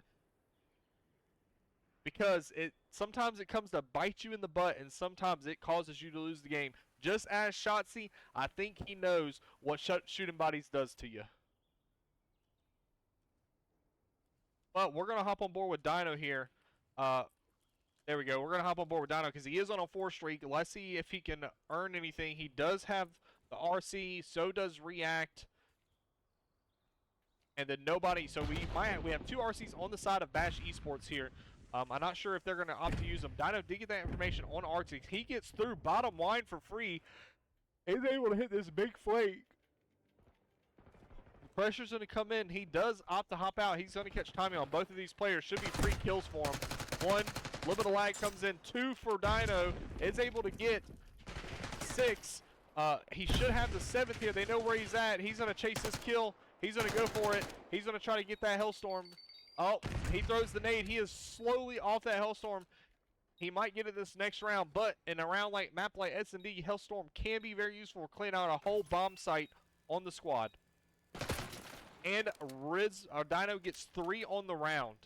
because sometimes it comes to bite you in the butt and sometimes it causes you to lose the game. Just as Shotzi, I think he knows what shooting bodies does to you. But we're going to hop on board with Dino here. There we go. We're going to hop on board with Dino because he is on a 4 streak. Let's see if he can earn anything. He does have the RC, so does React. And then nobody, so we have 2 RCs on the side of Bash Esports here. I'm not sure if they're going to opt to use them. Dino did get that information on Arctic. He gets through bottom line for free. He's able to hit this big flank. The pressure's going to come in. He does opt to hop out. He's going to catch timing on both of these players. Should be 3 kills for him. 1, a little bit of lag comes in. 2 for Dino. Is able to get 6. He should have the 7th here. They know where he's at. He's going to chase this kill. He's going to go for it. He's going to try to get that Hellstorm. Oh, he throws the nade. He is slowly off that Hellstorm. He might get it this next round, but in a round like map like S&D, Hellstorm can be very useful for clearing out a whole bomb site on the squad. And Dino gets 3 on the round.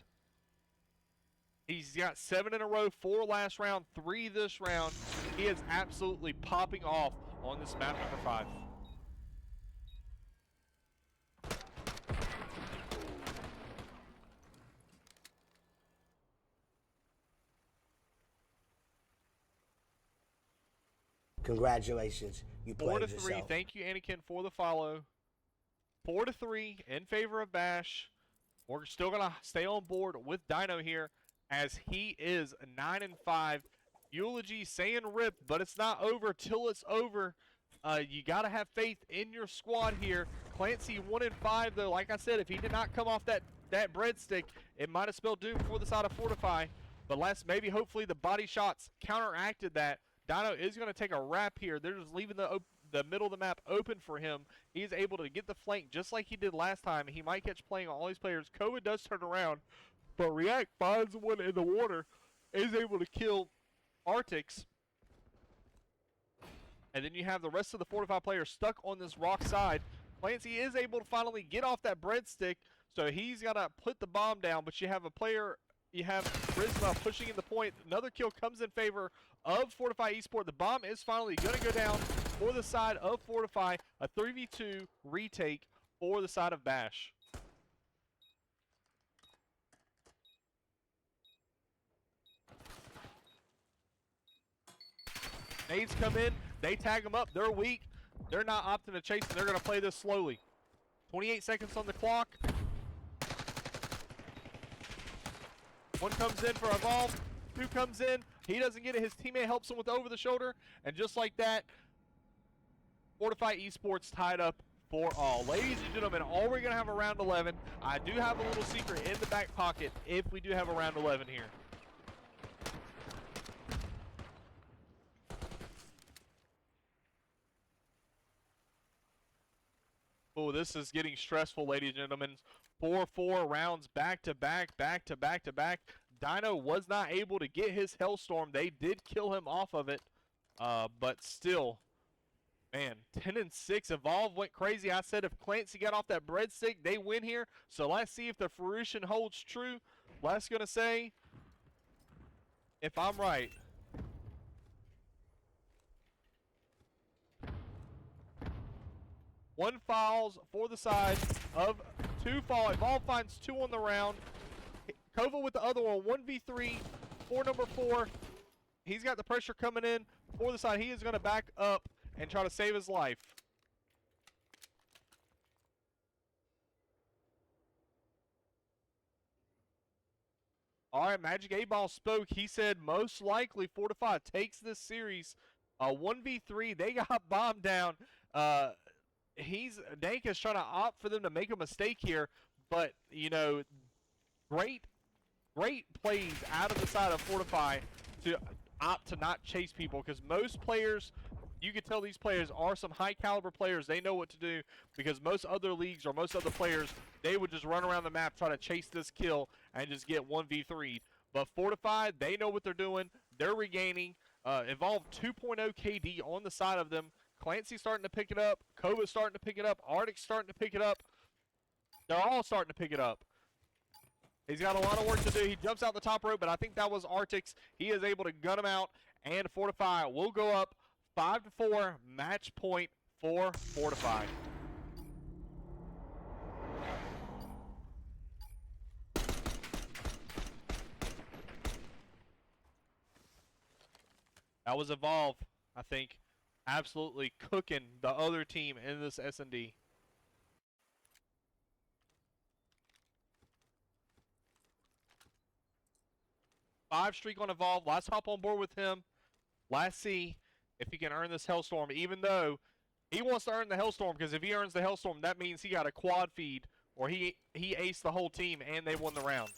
He's got 7 in a row, 4 last round, 3 this round. He is absolutely popping off on this map number 5. Congratulations, you played 4-3. yourself. Thank you, Anakin, for the follow. 4-3 in favor of Bash. We're still gonna stay on board with Dino here, as he is 9-5. Eulogy saying rip, but it's not over till it's over. You gotta have faith in your squad here. Clancy 1-5 though. Like I said, if he did not come off that breadstick, it might have spelled doom for the side of Fortifi. But maybe hopefully the body shots counteracted that. Dino is going to take a wrap here. They're just leaving the middle of the map open for him. He's able to get the flank just like he did last time. He might catch playing on all these players. Kova does turn around, but React finds one in the water, is able to kill Artix. And then you have the rest of the Fortifi players stuck on this rock side. Clancy is able to finally get off that breadstick, so he's got to put the bomb down, but you have a player... You have Rizma pushing in the point. Another kill comes in favor of Fortifi Esports. The bomb is finally going to go down for the side of Fortifi. A 3v2 retake for the side of Bash. Nades come in. They tag them up. They're weak. They're not opting to chase, and they're going to play this slowly. 28 seconds on the clock. One comes in for Evolve. Two comes in. He doesn't get it. His teammate helps him with over the shoulder. And just like that, Fortifi Esports tied up for all. Ladies and gentlemen, are we going to have a round 11? I do have a little secret in the back pocket if we do have a round 11 here. Oh, this is getting stressful, ladies and gentlemen. 4-4 rounds back to back, back to back to back. Dino was not able to get his Hellstorm. They did kill him off of it, but still, man, 10-6. Evolve went crazy. I said if Clancy got off that breadstick, they win here. So let's see if the fruition holds true. Last gonna say, if I'm right. One fouls for the side of two fall. Evolve finds two on the round. Kova with the other one, 1v3 for number 4. He's got the pressure coming in for the side. He is going to back up and try to save his life. All right, Magic 8-Ball spoke. He said most likely Fortifi takes this series 1v3. They got bombed down. Dank is trying to opt for them to make a mistake here, but you know, great plays out of the side of Fortifi to opt to not chase people, because most players, you can tell these players are some high caliber players. They know what to do, because most other leagues or most other players, they would just run around the map, try to chase this kill and just get 1v3'd. But Fortifi, they know what they're doing. They're regaining. Evolve 2.0 KD on the side of them. Clancy's starting to pick it up. Kova's starting to pick it up. Arctic's starting to pick it up. They're all starting to pick it up. He's got a lot of work to do. He jumps out the top rope, but I think that was Arctic's. He is able to gun him out, and Fortifi will go up 5-4. Match point for Fortifi. That was Evolve, I think, absolutely cooking the other team in this S&D. Five streak on Evolve. Let's hop on board with him. Let's see if he can earn this Hellstorm, even though he wants to earn the Hellstorm, because if he earns the Hellstorm, that means he got a quad feed, or he aced the whole team and they won the round.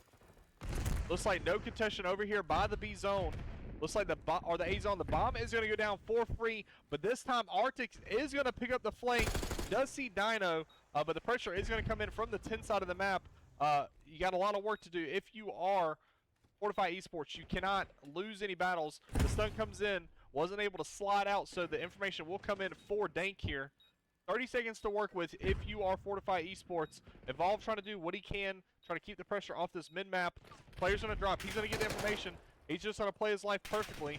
Looks like no contention over here by the B zone. Looks like the A zone. The bomb is going to go down for free, but this time Arctic is going to pick up the flank. Does see Dino, but the pressure is going to come in from the 10 side of the map. You got a lot of work to do if you are Fortifi Esports. You cannot lose any battles. The stun comes in, wasn't able to slide out, so the information will come in for Dank here. 30 seconds to work with if you are Fortifi Esports. Evolve trying to do what he can, trying to keep the pressure off this mid-map. Player's going to drop. He's going to get the information. He's just going to play his life perfectly.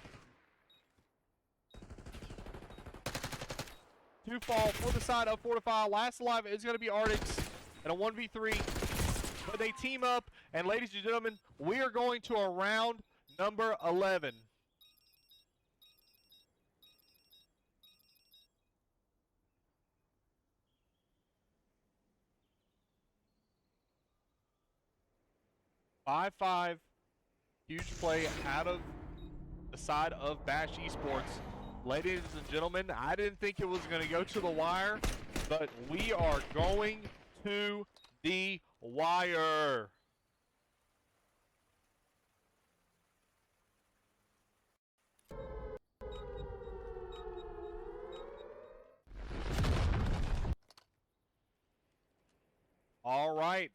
Two fall for the side of Fortifi. Last alive is going to be Arctic's in a 1v3. But they team up, and ladies and gentlemen, we are going to a round number 11. Five. Huge play out of the side of Bash Esports. Ladies and gentlemen, I didn't think it was going to go to the wire, but we are going to the wire. All right.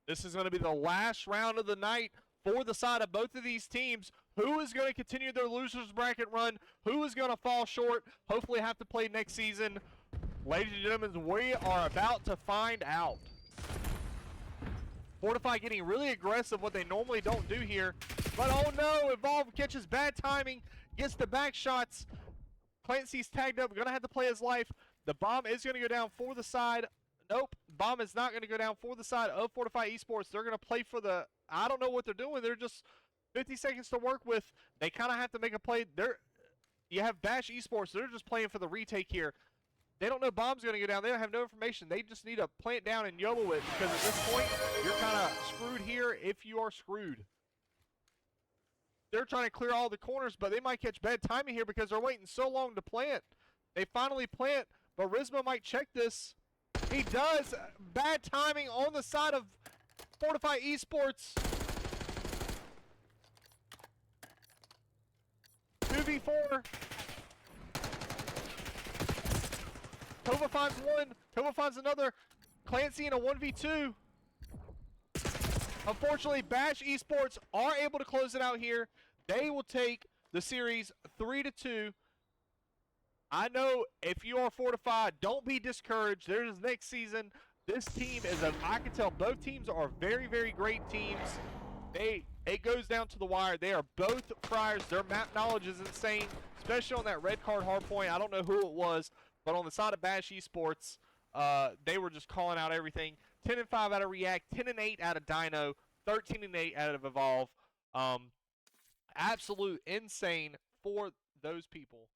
This is going to be the last round of the night for the side of both of these teams. Who is going to continue their losers bracket run? Who is going to fall short? Hopefully have to play next season. Ladies and gentlemen, we are about to find out. Fortifi getting really aggressive, what they normally don't do here. But oh no, Evolve catches bad timing, gets the back shots. Clancy's tagged up, gonna have to play his life. The bomb is gonna go down for the side. Nope, bomb is not gonna go down for the side of Fortifi Esports. They're gonna play for the, I don't know what they're doing. They're just 50 seconds to work with. They kind of have to make a play. You have Bash Esports, they're just playing for the retake here. They don't know bomb's going to go down. They don't have no information. They just need to plant down and YOLO it, because at this point, you're kind of screwed here if you are screwed. They're trying to clear all the corners, but they might catch bad timing here because they're waiting so long to plant. They finally plant, but Rizma might check this. He does. Bad timing on the side of Fortifi Esports. 2v4. Tova finds one. Tova finds another. Clancy in a 1v2. Unfortunately, Bash Esports are able to close it out here. They will take the series 3-2. I know if you are Fortifi, don't be discouraged. There's next season. This team is I can tell both teams are very, very great teams. It goes down to the wire. They are both friars. Their map knowledge is insane, especially on that red card hardpoint. I don't know who it was, but on the side of Bash Esports, they were just calling out everything. 10-5 out of React, 10-8 out of Dino, 13-8 out of Evolve. Absolute insane for those people.